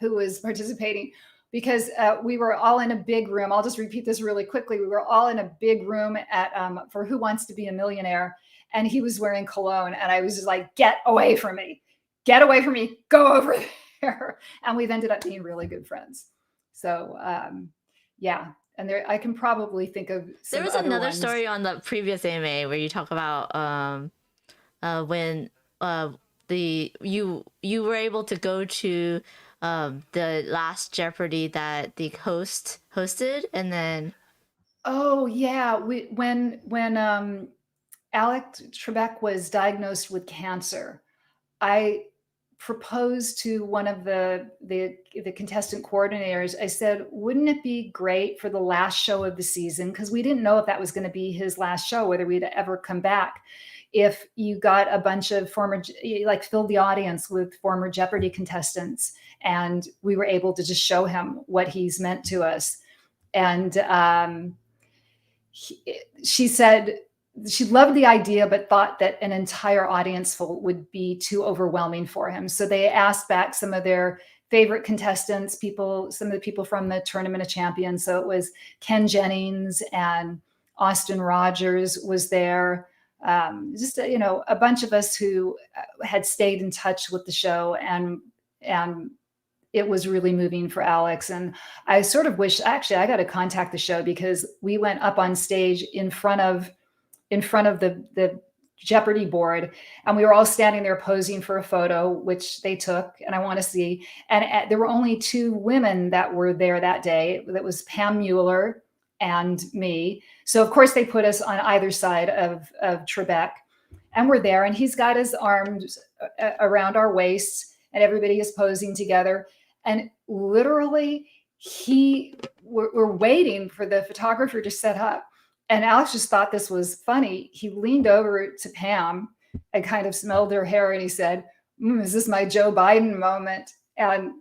who was participating, because we were all in a big room. I'll just repeat this really quickly. We were all in a big room at for Who Wants to Be a Millionaire, and he was wearing cologne, and I was just like, "Get away from me! Get away from me! Go over there!" And we've ended up being really good friends. So yeah, and there I can probably think of some There was other another ones. story on the previous AMA where you talk about when you were able to go to the last Jeopardy that the host hosted, and then Oh yeah, when Alex Trebek was diagnosed with cancer, I proposed to one of the contestant coordinators. I said, "Wouldn't it be great for the last show of the season, because we didn't know if that was going to be his last show, whether we'd ever come back, if you got a bunch of like filled the audience with former Jeopardy contestants, and we were able to just show him what he's meant to us." And she said she loved the idea, but thought that an entire audience full would be too overwhelming for him. So they asked back some of their favorite contestants, some of the people from the Tournament of Champions. So it was Ken Jennings and Austin Rogers was there. Just a bunch of us who had stayed in touch with the show, and it was really moving for Alex. And I sort of wish, actually, I got to contact the show, because we went up on stage in front of the Jeopardy board, and we were all standing there posing for a photo, which they took, and I want to see. And there were only two women that were there that day. That was Pam Mueller and me. So of course they put us on either side of Trebek, and we're there, and he's got his arms around our waists, and everybody is posing together. And literally, we're waiting for the photographer to set up. And Alex just thought this was funny. He leaned over to Pam and kind of smelled her hair, and he said, "Is this my Joe Biden moment?" And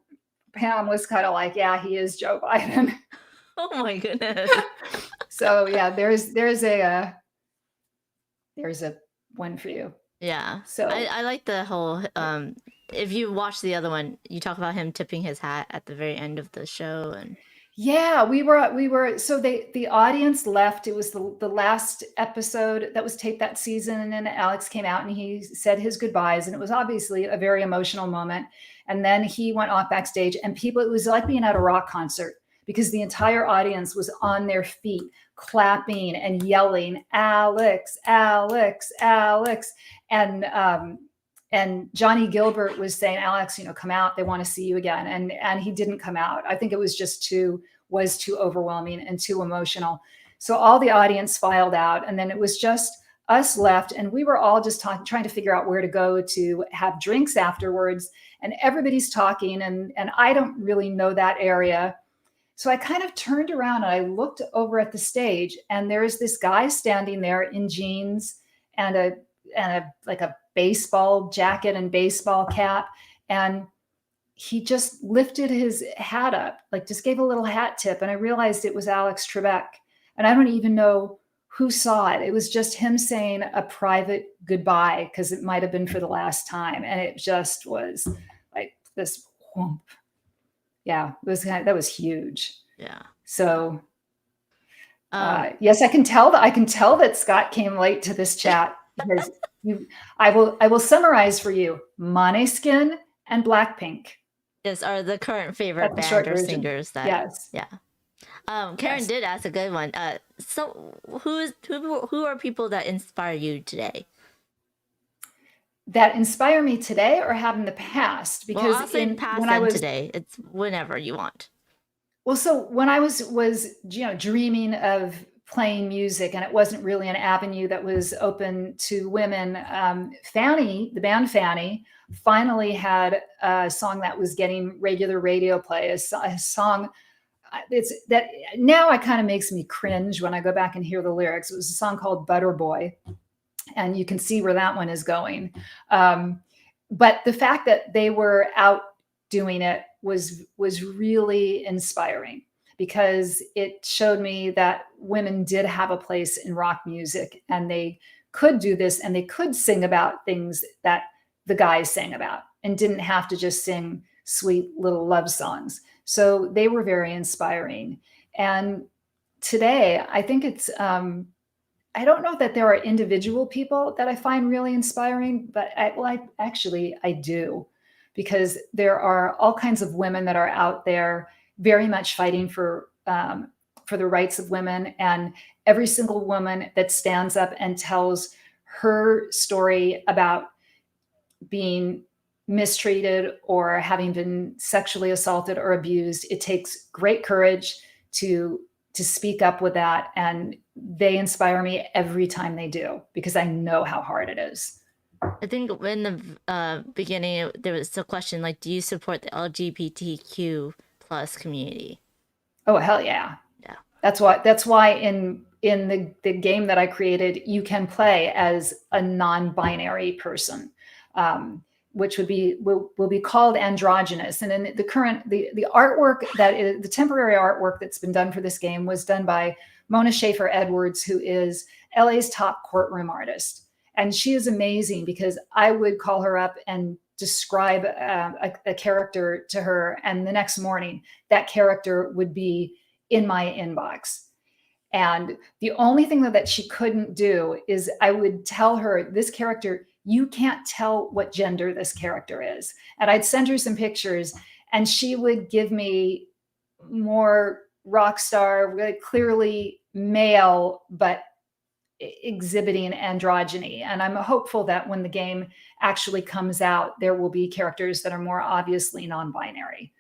Pam was kind of like, "Yeah, he is Joe Biden." oh my goodness. So yeah, there's a one for you. Yeah. So I like the whole if you watch the other one, you talk about him tipping his hat at the very end of the show. And yeah, we were so the audience left. It was the last episode that was taped that season, and then Alex came out and he said his goodbyes, and it was obviously a very emotional moment. And then he went off backstage, and it was like being at a rock concert, because the entire audience was on their feet, clapping and yelling, "Alex, Alex, Alex." And Johnny Gilbert was saying, "Alex, come out. They want to see you again." And he didn't come out. I think it was just too overwhelming and too emotional. So all the audience filed out, and then it was just us left, and we were all just trying to figure out where to go to have drinks afterwards. And everybody's talking, and I don't really know that area. So I kind of turned around and I looked over at the stage, and there's this guy standing there in jeans and a like a baseball jacket and baseball cap, and he just lifted his hat up, like just gave a little hat tip, and I realized it was Alex Trebek. And I don't even know who saw it. It was just him saying a private goodbye because it might have been for the last time, and it just was like this. Whoomp. Yeah, it was that was huge. Yeah. So Um, yes, I can tell that Scott came late to this chat because I will summarize for you. Måneskin and Blackpink. yes, are the current favorite That's the band short or version. singers that, Yes. yeah. Karen Yes. did ask a good one. So who are people that inspire you today? That inspire me today or have in the past? Well, Because I'll say in when past I and was today. It's whenever you want. well, so when I was dreaming of playing music, and it wasn't really an avenue that was open to women. Fanny, the band Fanny, finally had a song that was getting regular radio play. A song it's that now it kind of makes me cringe when I go back and hear the lyrics. It was a song called Butter Boy, and you can see where that one is going. Um, but the fact that they were out doing it was really inspiring because it showed me that women did have a place in rock music and they could do this and they could sing about things that the guys sang about and didn't have to just sing sweet little love songs. So they were very inspiring. And today, I think it's I don't know that there are individual people that I find really inspiring, but actually I do, because there are all kinds of women that are out there very much fighting for the rights of women, and every single woman that stands up and tells her story about being mistreated or having been sexually assaulted or abused, it takes great courage to speak up with that, and they inspire me every time they do because I know how hard it is. I think in the beginning there was a question like, do you support the LGBTQ plus community? Oh hell yeah. Yeah. That's why in the game that I created, you can play as a non-binary person, which will be called androgynous. And in the current the artwork that is the temporary artwork that's been done for this game was done by Mona Schaefer Edwards, who is LA's top courtroom artist, and she is amazing because I would call her up and describe a character to her, and the next morning that character would be in my inbox. And the only thing that she couldn't do is I would tell her, this character, you can't tell what gender this character is. And I'd send her some pictures and she would give me more rock star, really clearly male, but exhibiting androgyny. And I'm hopeful that when the game actually comes out, there will be characters that are more obviously non-binary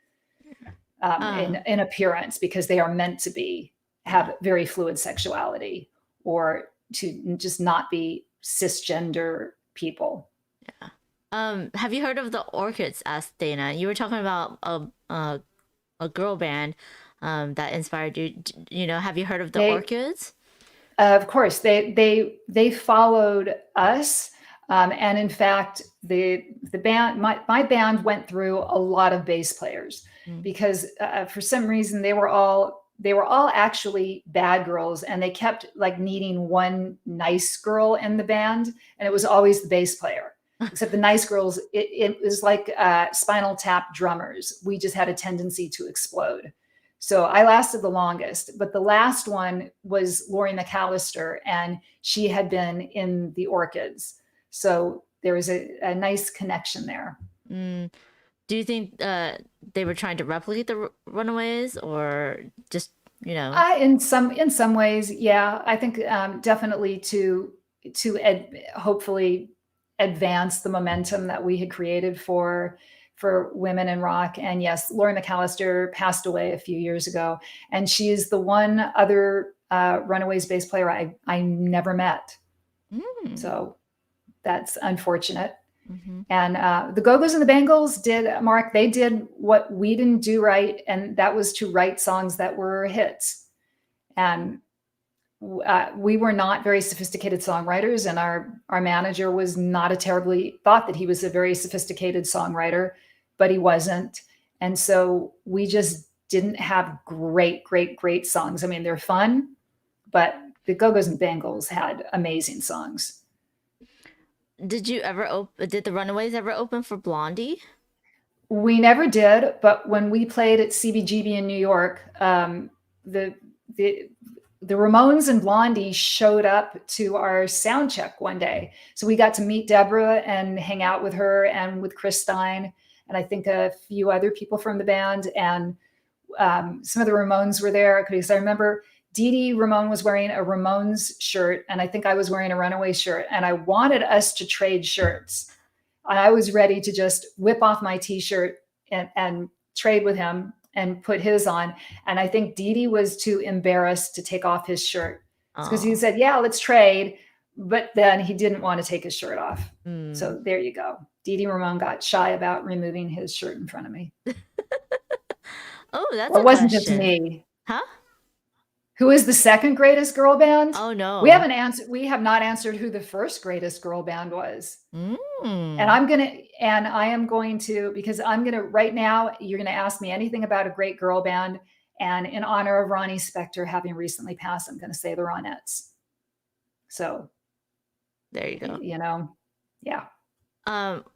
in appearance, because they are meant to have very fluid sexuality, or to just not be cisgender people. Yeah. Have you heard of the Orchids? Asked Dana. You were talking about a girl band that inspired you. You know, have you heard of the Orchids? Of course, they followed us, and in fact, the band my band went through a lot of bass players because for some reason they were all actually bad girls, and they kept like needing one nice girl in the band, and it was always the bass player. Except the nice girls, it was like Spinal Tap drummers. We just had a tendency to explode. So I lasted the longest, but the last one was Laurie McAllister, and she had been in the Orchids. So there was a nice connection there. Do you think they were trying to replicate the Runaways, or just, you know? In some ways, yeah. I think definitely to hopefully advance the momentum that we had created for women in rock. And yes, Laurie McAllister passed away a few years ago, and she is the one other Runaways bass player I never met. So that's unfortunate. And the Go-Go's and the Bangles they did what we didn't do right, and that was to write songs that were hits. And we were not very sophisticated songwriters, and our manager was not thought that he was a very sophisticated songwriter, but he wasn't. And so we just didn't have great songs. I mean, they're fun, but the Go-Go's and Bangles had amazing songs. Did you ever did the Runaways ever open for Blondie? We never did, but when we played at CBGB in New York, the the the Ramones and Blondie showed up to our sound check one day. So we got to meet Deborah and hang out with her and with Chris Stein and I think a few other people from the band. And some of the Ramones were there because I remember Dee Dee Ramone was wearing a Ramones shirt, and I think I was wearing a Runaway shirt, and I wanted us to trade shirts. And I was ready to just whip off my T-shirt and trade with him and put his on. And I think Dee Dee was too embarrassed to take off his shirt because he Oh. said, "Yeah, let's trade," but then he didn't want to take his shirt off. Mm. So there you go. Dee Dee Ramone got shy about removing his shirt in front of me. Oh, that's Well, a it wasn't just question. me. Huh? Who is the second greatest girl band? Oh We no. haven't answered. We have not answered who the first greatest girl band was. And Mm. I am going to, because I'm gonna right now, you're gonna ask me anything about a great girl band. And in honor of Ronnie Spector having recently passed, I'm gonna say the Ronettes. So, There you go. Yeah.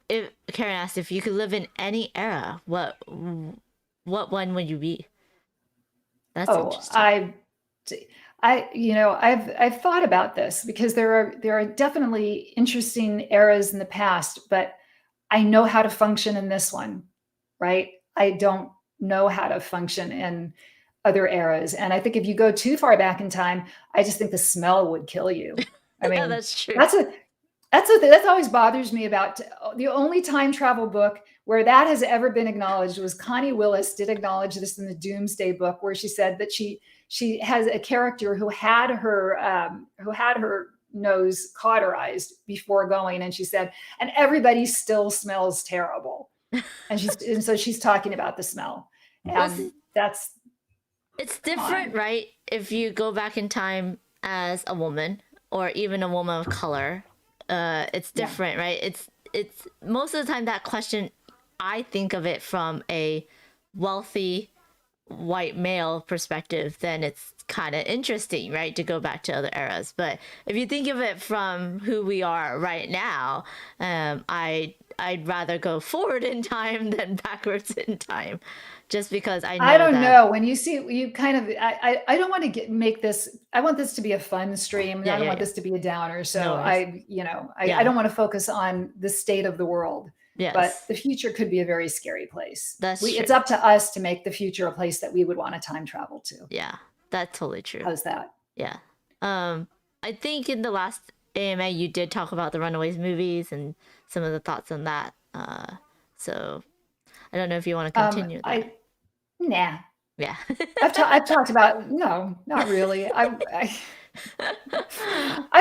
If Karen asked if you could live in any era, what one would you be? That's Oh, interesting. I've thought about this because there are definitely interesting eras in the past, but I know how to function in this one, right? I don't know how to function in other eras. And I think if you go too far back in time, I just think the smell would kill you. I Yeah, mean, that's true. that's a that's always bothers me about the only time travel book where that has ever been acknowledged was Connie Willis did acknowledge this in the Doomsday Book, where she said that she has a character who had her nose cauterized before going, and she said, and everybody still smells terrible, and so she's talking about the smell, Well, and that's it's come different, on, right? If you go back in time as a woman or even a woman of color, it's yeah. different, right? It's most of the time that question, I think of it from a wealthy white male perspective, then it's kind of interesting, right? To go back to other eras. But if you think of it from who we are right now, I'd rather go forward in time than backwards in time, just because I I know don't that. know. When you see you kind of I don't want to make this I want this to be a fun stream and Yeah, I don't yeah, want yeah. this to be a downer. No So worries. I Yeah. don't want to focus on the state of the world. But Yes, the future could be a very scary place. that's It's true. up to us to make the future a place that we would want to time travel to. Yeah, that's totally true. How's that? Yeah. Um, I think in the last AMA you did talk about the Runaways movies and some of the thoughts on that. So I don't know if you want to continue that. I nah. Yeah. I've talked about no, not really. I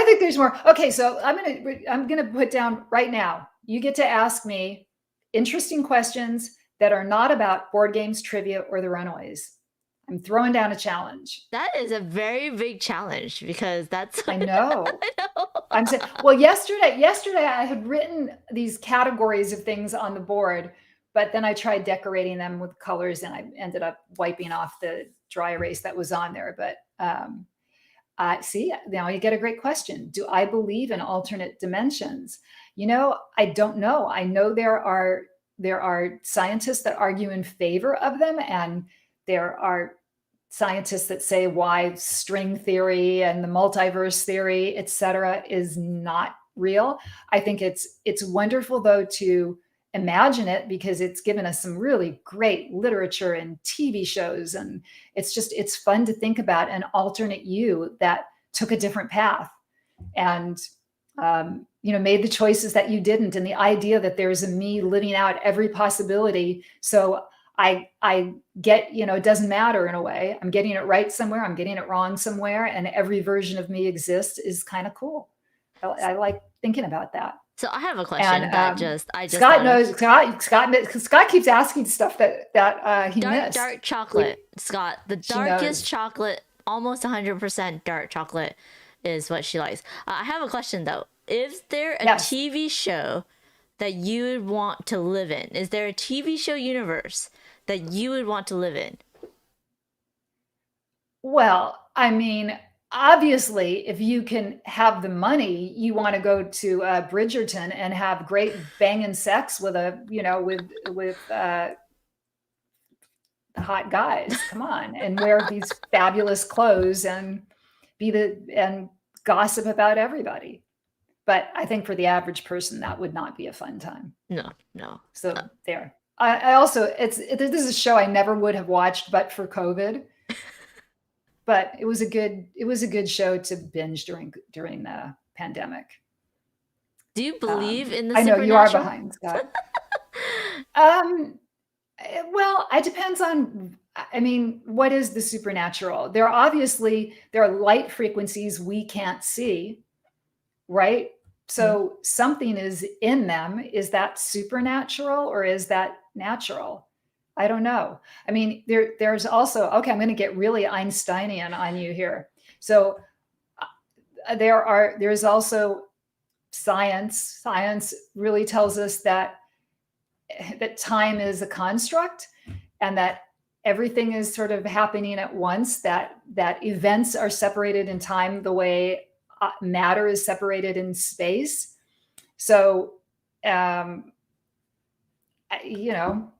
think there's more. Okay, so I'm gonna put down right now. You get to ask me interesting questions that are not about board games, trivia, or the Runaways. I'm throwing down a challenge. That is a very big challenge because that's I know. I know. I'm saying, well, yesterday I had written these categories of things on the board, but then I tried decorating them with colors and I ended up wiping off the dry erase that was on there. But see, now you get a great question. Do I believe in alternate dimensions? I don't know. I know there are scientists that argue in favor of them, and there are scientists that say why string theory and the multiverse theory, et cetera, is not real. I think it's wonderful though to imagine it because it's given us some really great literature and TV shows, and it's fun to think about an alternate you that took a different path and made the choices that you didn't, and the idea that there's a me living out every possibility. So I get, it doesn't matter in a way. I'm getting it right somewhere, I'm getting it wrong somewhere, and every version of me exists is kind of cool. I like thinking about that. So I have a question And that I just Scott thought of. knows. Scott keeps asking stuff that he missed. Dark chocolate, Scott. The She darkest knows. chocolate, almost 100% dark chocolate is what she likes. I have a question though. Is there a Yes. TV show that you would want to live in? Is there a TV show universe that you would want to live in? Well, I mean, obviously, if you can have the money, you want to go to Bridgerton and have great banging sex with hot guys. Come on, and wear these fabulous clothes and and gossip about everybody. But I think for the average person, that would not be a fun time. No, no. So there. I also this is a show I never would have watched but for COVID. But it was a good show to binge during the pandemic. Do you believe in the I know you are supernatural? behind, Scott. um, well, it depends on. I mean, what is the supernatural? There are light frequencies we can't see, right? Mm. So something is in them. Is that supernatural or is that natural? I don't know. I mean, there's also, okay, I'm going to get really Einsteinian on you here. So there's also science. Science really tells us that time is a construct and that everything is sort of happening at once, that events are separated in time the way matter is separated in space. So you know,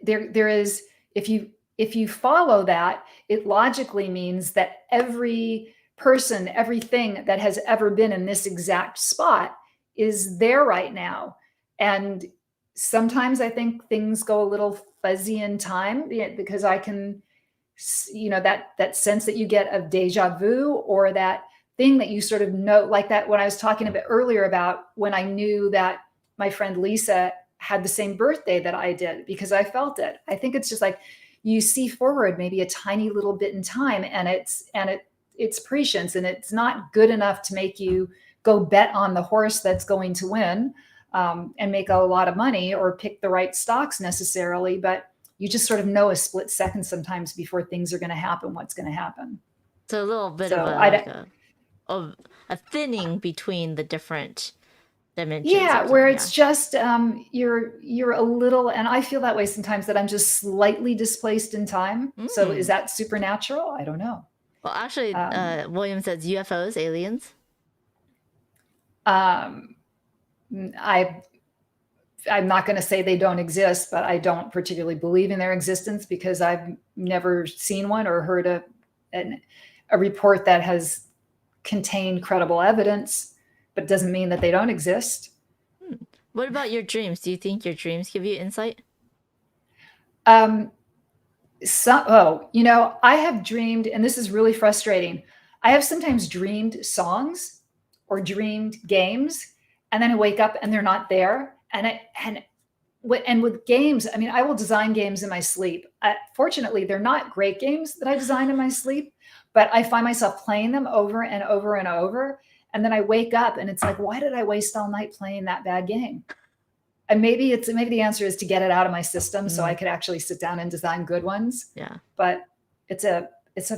there is, if you follow that, it logically means that every person, everything that has ever been in this exact spot is there right now. And sometimes I think things go a little fuzzy in time, because I can, that sense that you get of deja vu, or that thing that you sort of know, like that when I was talking a bit earlier about when I knew that my friend Lisa had the same birthday that I did, because I felt it. I think it's just like you see forward maybe a tiny little bit in time, and it's prescience, and it's not good enough to make you go bet on the horse that's going to win, and make a lot of money or pick the right stocks necessarily, but you just sort of know a split second sometimes before things are going to happen, what's going to happen. So a little bit of So a I, a thinning between the different dimensions yeah, or where something. it's Yeah. just you're a little, and I feel that way sometimes, that I'm just slightly displaced in time. So is Mm. that supernatural? I don't know. Well, actually, Um, William says UFOs, aliens. um, I I'm not going to say they don't exist, but I don't particularly believe in their existence because I've never seen one or heard a report that has contained credible evidence, but it doesn't mean that they don't exist. Hmm. What about your dreams? Do you think your dreams give you insight? Um, I have dreamed, and this is really frustrating. I have sometimes dreamed songs or dreamed games, and then I wake up and they're not there. And with games, I mean, I will design games in my sleep. Fortunately, they're not great games that I design in my sleep, but I find myself playing them over and over and over. And then I wake up and it's like, why did I waste all night playing that bad game? And maybe the answer is to get it out of my system so I Mm, could actually sit down and design good ones. yeah. But it's a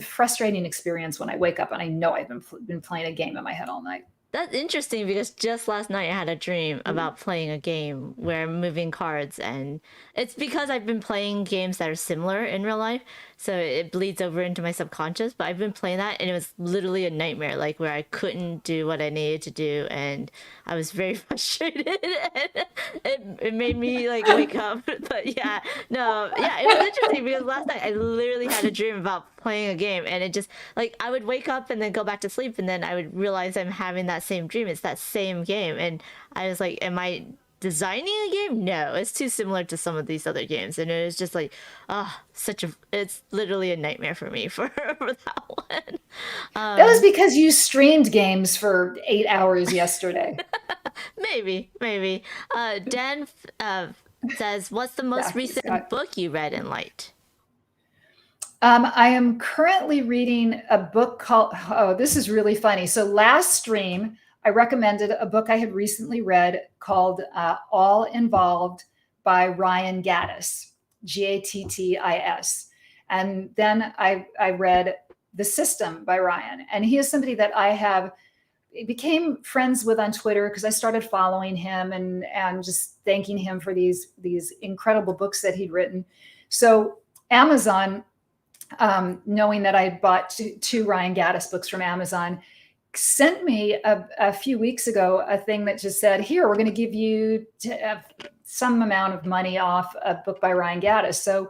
frustrating experience when I wake up and I know I've been playing a game in my head all night. That's interesting because just last night I had a dream about playing a game where I'm moving cards, and it's because I've been playing games that are similar in real life, so it bleeds over into my subconscious. But I've been playing that, and it was literally a nightmare, like where I couldn't do what I needed to do, and I was very frustrated, and it made me like wake up. But yeah, no, yeah, it was interesting because last night I literally had a dream about playing a game, and it just like I would wake up and then go back to sleep, and then I would realize I'm having that same dream. It's that same game, and I was like, "Am I designing a game? No, it's too similar to some of these other games." And it was just like, it's literally a nightmare for me for that one. That was because you streamed games for 8 hours yesterday. Maybe. Dan says, "What's the most Exactly, recent Scott. book you read and liked?" I am currently reading a book called, oh, this is really funny. So last stream, I recommended a book I had recently read called All Involved by Ryan Gaddis, Gattis. And then I read The System by Ryan. And he is somebody that became friends with on Twitter because I started following him and just thanking him for these incredible books that he'd written. So Amazon knowing that I had bought two Ryan Gaddis books from Amazon, sent me a few weeks ago a thing that just said, "Here, we're going to give you some amount of money off a book by Ryan Gaddis." So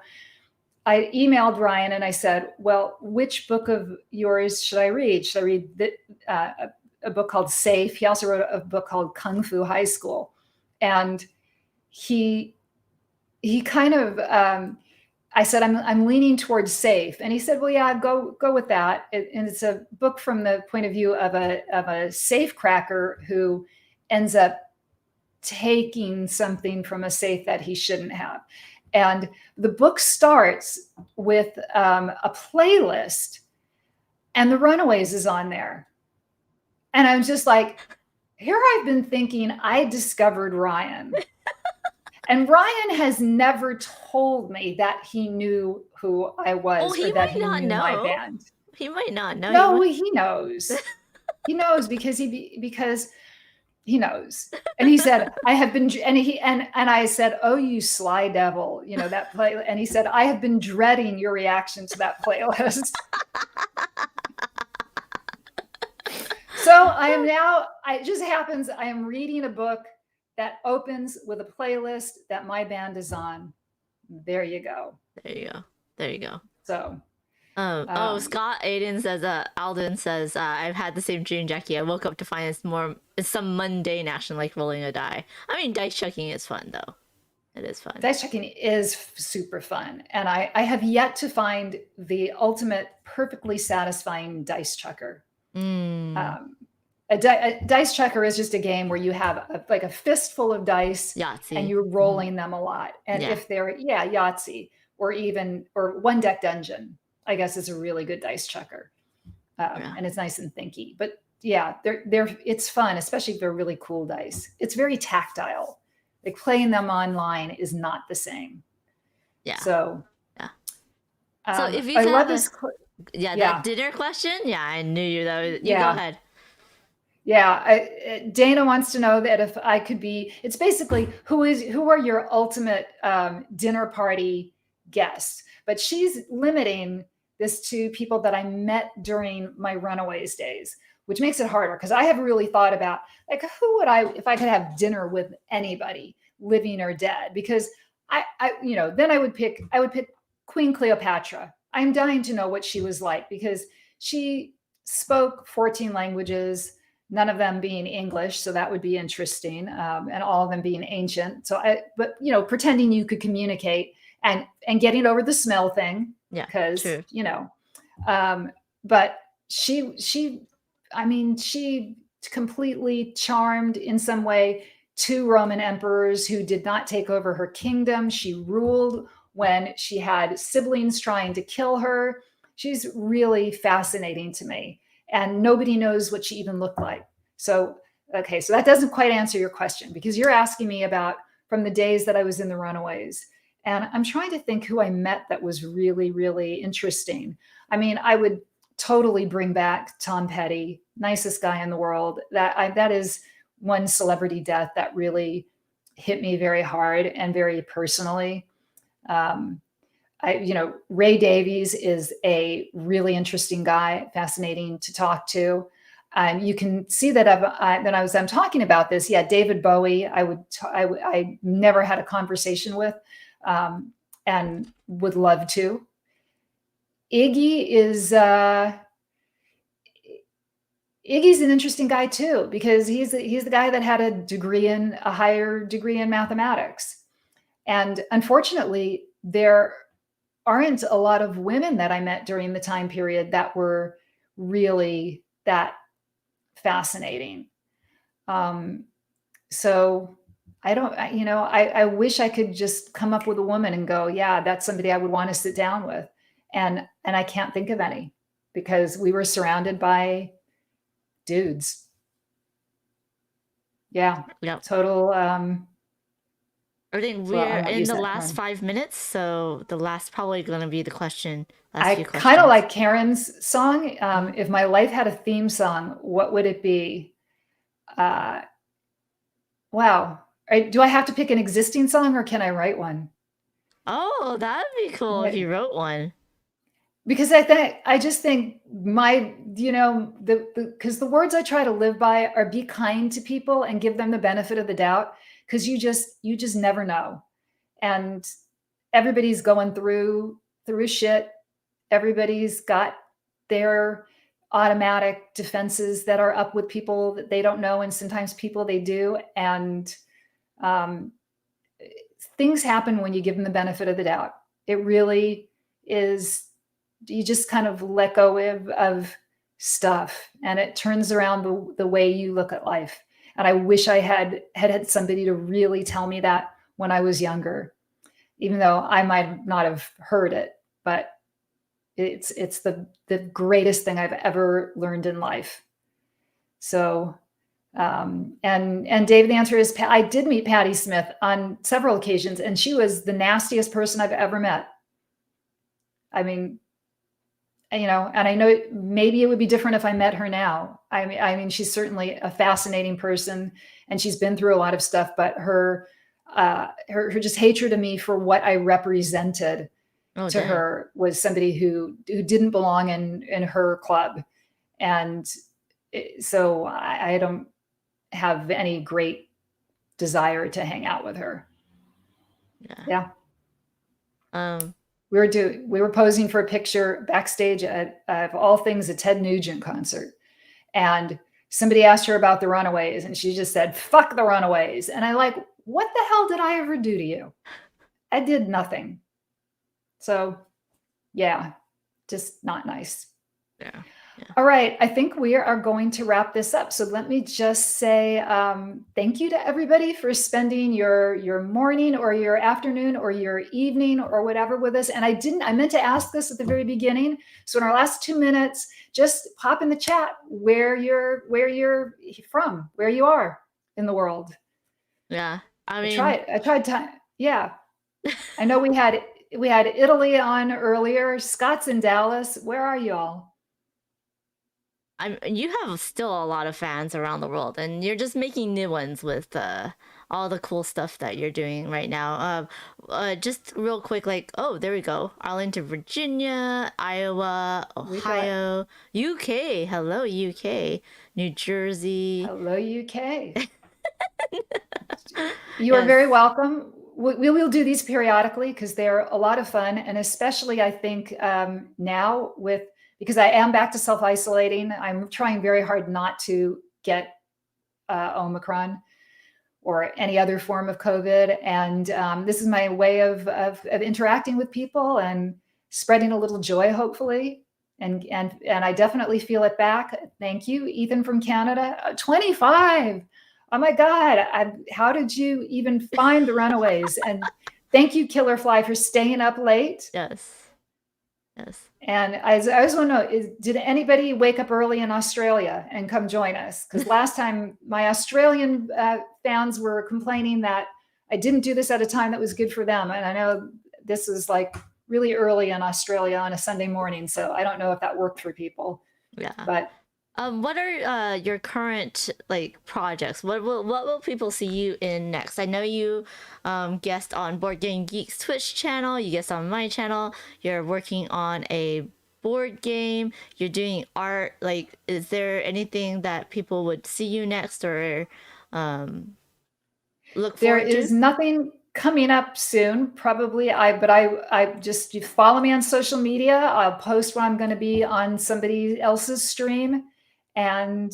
I emailed Ryan and I said, "Well, which book of yours should I read? Should I read a book called Safe?" He also wrote a book called Kung Fu High School, and he kind of I said, I'm leaning towards Safe, and he said, "Well, yeah, go with that." And it's a book from the point of view of a safe cracker who ends up taking something from a safe that he shouldn't have. And the book starts with a playlist, and The Runaways is on there. And I'm just like, here I've been thinking I discovered Ryan. And Ryan has never told me that he knew who I Oh, was or he that might he not knew my know. band. He might not know. No, he knows. He knows because he knows. And he said, I have been, and I said, "Oh, you sly devil," that play. And he said, "I have been dreading your reaction to that playlist." So it just happens, I am reading a book that opens with a playlist that my band is on. There you go. There you go. There you go. So, Scott Aiden says, Alden says, I've had the same dream, Jackie. I woke up to find it's some mundane action like rolling a die. I mean, dice chucking is fun, though. It is fun. Dice checking is super fun. And I have yet to find the ultimate perfectly satisfying dice chucker. A dice chucker is just a game where you have like a fistful of dice Yahtzee. And you're rolling them a lot. And Yeah. if they're, Yahtzee or one deck dungeon, I guess is a really good dice chucker. And it's nice and thinky. But yeah, it's fun, especially if they're really cool dice. It's very tactile. Like playing them online is not the same. Yeah. So, yeah. So if you I love this. That dinner question. Yeah, I knew you though. You go ahead. Yeah, Dana wants to know that if I could be. It's basically who are your ultimate dinner party guests, but she's limiting this to people that I met during my Runaways days, which makes it harder because I have really thought about like who would I if I could have dinner with anybody, living or dead, because I then I would pick Queen Cleopatra. I'm dying to know what she was like because she spoke 14 languages, none of them being English, so that would be interesting, and all of them being ancient. But pretending you could communicate and getting over the smell thing, because but she completely charmed in some way two Roman emperors who did not take over her kingdom. She ruled when she had siblings trying to kill her. She's really fascinating to me. And nobody knows what she even looked like. So that doesn't quite answer your question because you're asking me about from the days that I was in the Runaways. And I'm trying to think who I met that was really, really interesting. I mean, I would totally bring back Tom Petty, nicest guy in the world. That is one celebrity death that really hit me very hard and very personally. Ray Davies is a really interesting guy, fascinating to talk to. You can see that I'm talking about this. Yeah, David Bowie. I never had a conversation with, and would love to. Iggy Iggy's an interesting guy too because he's the guy that had a higher degree in mathematics, and unfortunately there aren't a lot of women that I met during the time period that were really that fascinating. So I wish I could just come up with a woman and go, yeah, that's somebody I would want to sit down with. And I can't think of any because we were surrounded by dudes. Yeah. Total. I think we're in the last 5 minutes, so the last probably going to be the question. I kind of like Karen's song. If my life had a theme song, what would it be? Wow. Do I have to pick an existing song or can I write one? Oh, that'd be cool if you wrote one. because I just think my, because the words I try to live by are be kind to people and give them the benefit of the doubt, because you just never know. And everybody's going through shit. Everybody's got their automatic defenses that are up with people that they don't know, and sometimes people they do. And um, things happen when you give them the benefit of the doubt. It really is. You just kind of let go of stuff, and it turns around the way you look at life. And I wish I had somebody to really tell me that when I was younger, even though I might not have heard it. But it's the greatest thing I've ever learned in life. So, and Dave, the answer is I did meet Patty Smith on several occasions, and she was the nastiest person I've ever met. I mean, and I know maybe it would be different if I met her now. I mean, she's certainly a fascinating person, and she's been through a lot of stuff. But her just hatred of me for what I represented Oh, to dang. her was somebody who didn't belong in her club. And so I don't have any great desire to hang out with her. Yeah. Yeah. Um, We were posing for a picture backstage at, of all things, a Ted Nugent concert. And somebody asked her about the Runaways, and she just said, "Fuck the Runaways." And I like, what the hell did I ever do to you? I did nothing. So yeah, just not nice. yeah. Yeah. All right, I think we are going to wrap this up. So let me just say thank you to everybody for spending your morning or your afternoon or your evening or whatever with us. And I meant to ask this at the very beginning. So in our last 2 minutes, just pop in the chat where you're from, where you are in the world. Yeah. I I mean, tried. I tried time. Yeah, I know we had Italy on earlier. Scott's in Dallas. Where are y'all? you have still a lot of fans around the world, and you're just making new ones with all the cool stuff that you're doing right now. Just real quick, like, oh, there we go. Arlington, Virginia, Iowa, We got Ohio, UK. Hello, UK, New Jersey. hello UK. You are very Yes. welcome. We will do these periodically because they're a lot of fun, and especially I think now with because I am back to self isolating. I'm trying very hard not to get Omicron or any other form of COVID, and this is my way of interacting with people and spreading a little joy, hopefully. And I definitely feel it back. Thank you, Ethan from Canada. 25. Oh my God. How did you even find the Runaways? And thank you, Killer Fly, for staying up late. Yes. Yes. And I just want to know, did anybody wake up early in Australia and come join us? Because last time my Australian fans were complaining that I didn't do this at a time that was good for them. And I know this is like really early in Australia on a Sunday morning. So I don't know if that worked for people. Yeah. But What are your current like projects? What will people see you in next? I know you guest on Board Game Geeks Twitch channel. You guest on my channel. You're working on a board game. You're doing art. Like, is there anything that people would see you next or um, look there forward to? is nothing coming up soon, probably. I just, you follow me on social media. I'll post when I'm going to be on somebody else's stream. And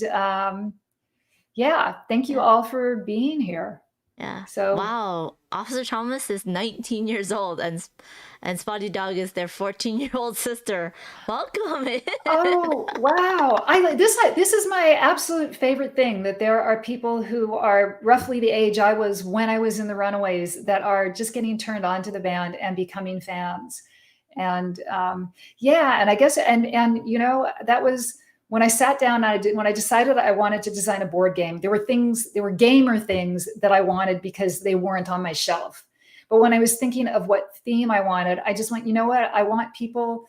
yeah, thank you Yeah. all for being here. Yeah. So, Wow. Officer Thomas is 19 years old and Spotty Dog is their 14-year-old sister. Welcome in. oh wow, I like this. This is my absolute favorite thing, that there are people who are roughly the age I was when I was in the Runaways that are just getting turned on to the band and becoming fans. And yeah, and I guess that was when I sat down. When I decided I wanted to design a board game. There were gamer things that I wanted because they weren't on my shelf. But when I was thinking of what theme I wanted, I just went, you know what? I want people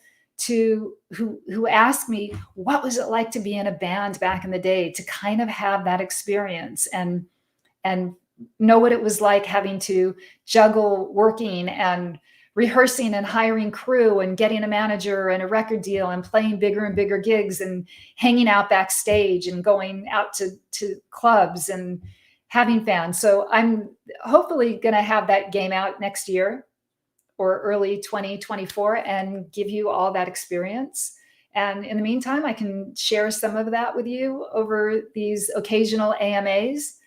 who ask me what was it like to be in a band back in the day, to kind of have that experience and know what it was like having to juggle working and rehearsing and hiring crew and getting a manager and a record deal and playing bigger and bigger gigs and hanging out backstage and going out to clubs and having fans. So I'm hopefully going to have that game out next year or early 2024 and give you all that experience. And in the meantime, I can share some of that with you over these occasional AMAs,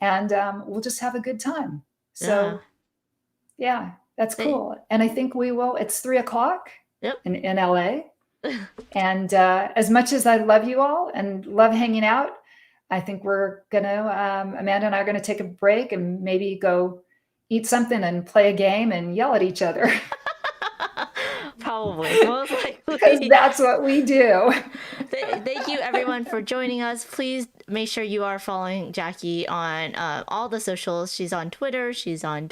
and we'll just have a good time. Yeah. So, yeah, that's They, cool. And I think we will. It's 3 o'clock yep. in LA. And as much as I love you all and love hanging out, I think we're going to, Amanda and I are going to take a break and maybe go eat something and play a game and yell at each other. Probably, most Because likely. that's what we do. Thank you everyone for joining us. Please make sure you are following Jackie on all the socials. She's on Twitter, she's on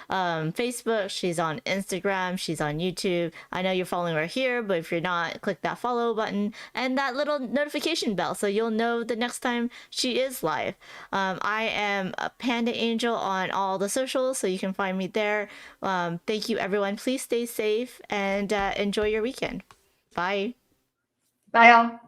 Facebook, she's on Instagram, she's on YouTube. I know you're following her here, but if you're not, click that follow button and that little notification bell so you'll know the next time she is live. I am a Panda Angel on all the socials, so you can find me there. Thank you everyone. Please stay safe and enjoy your weekend. Bye. Bye, all.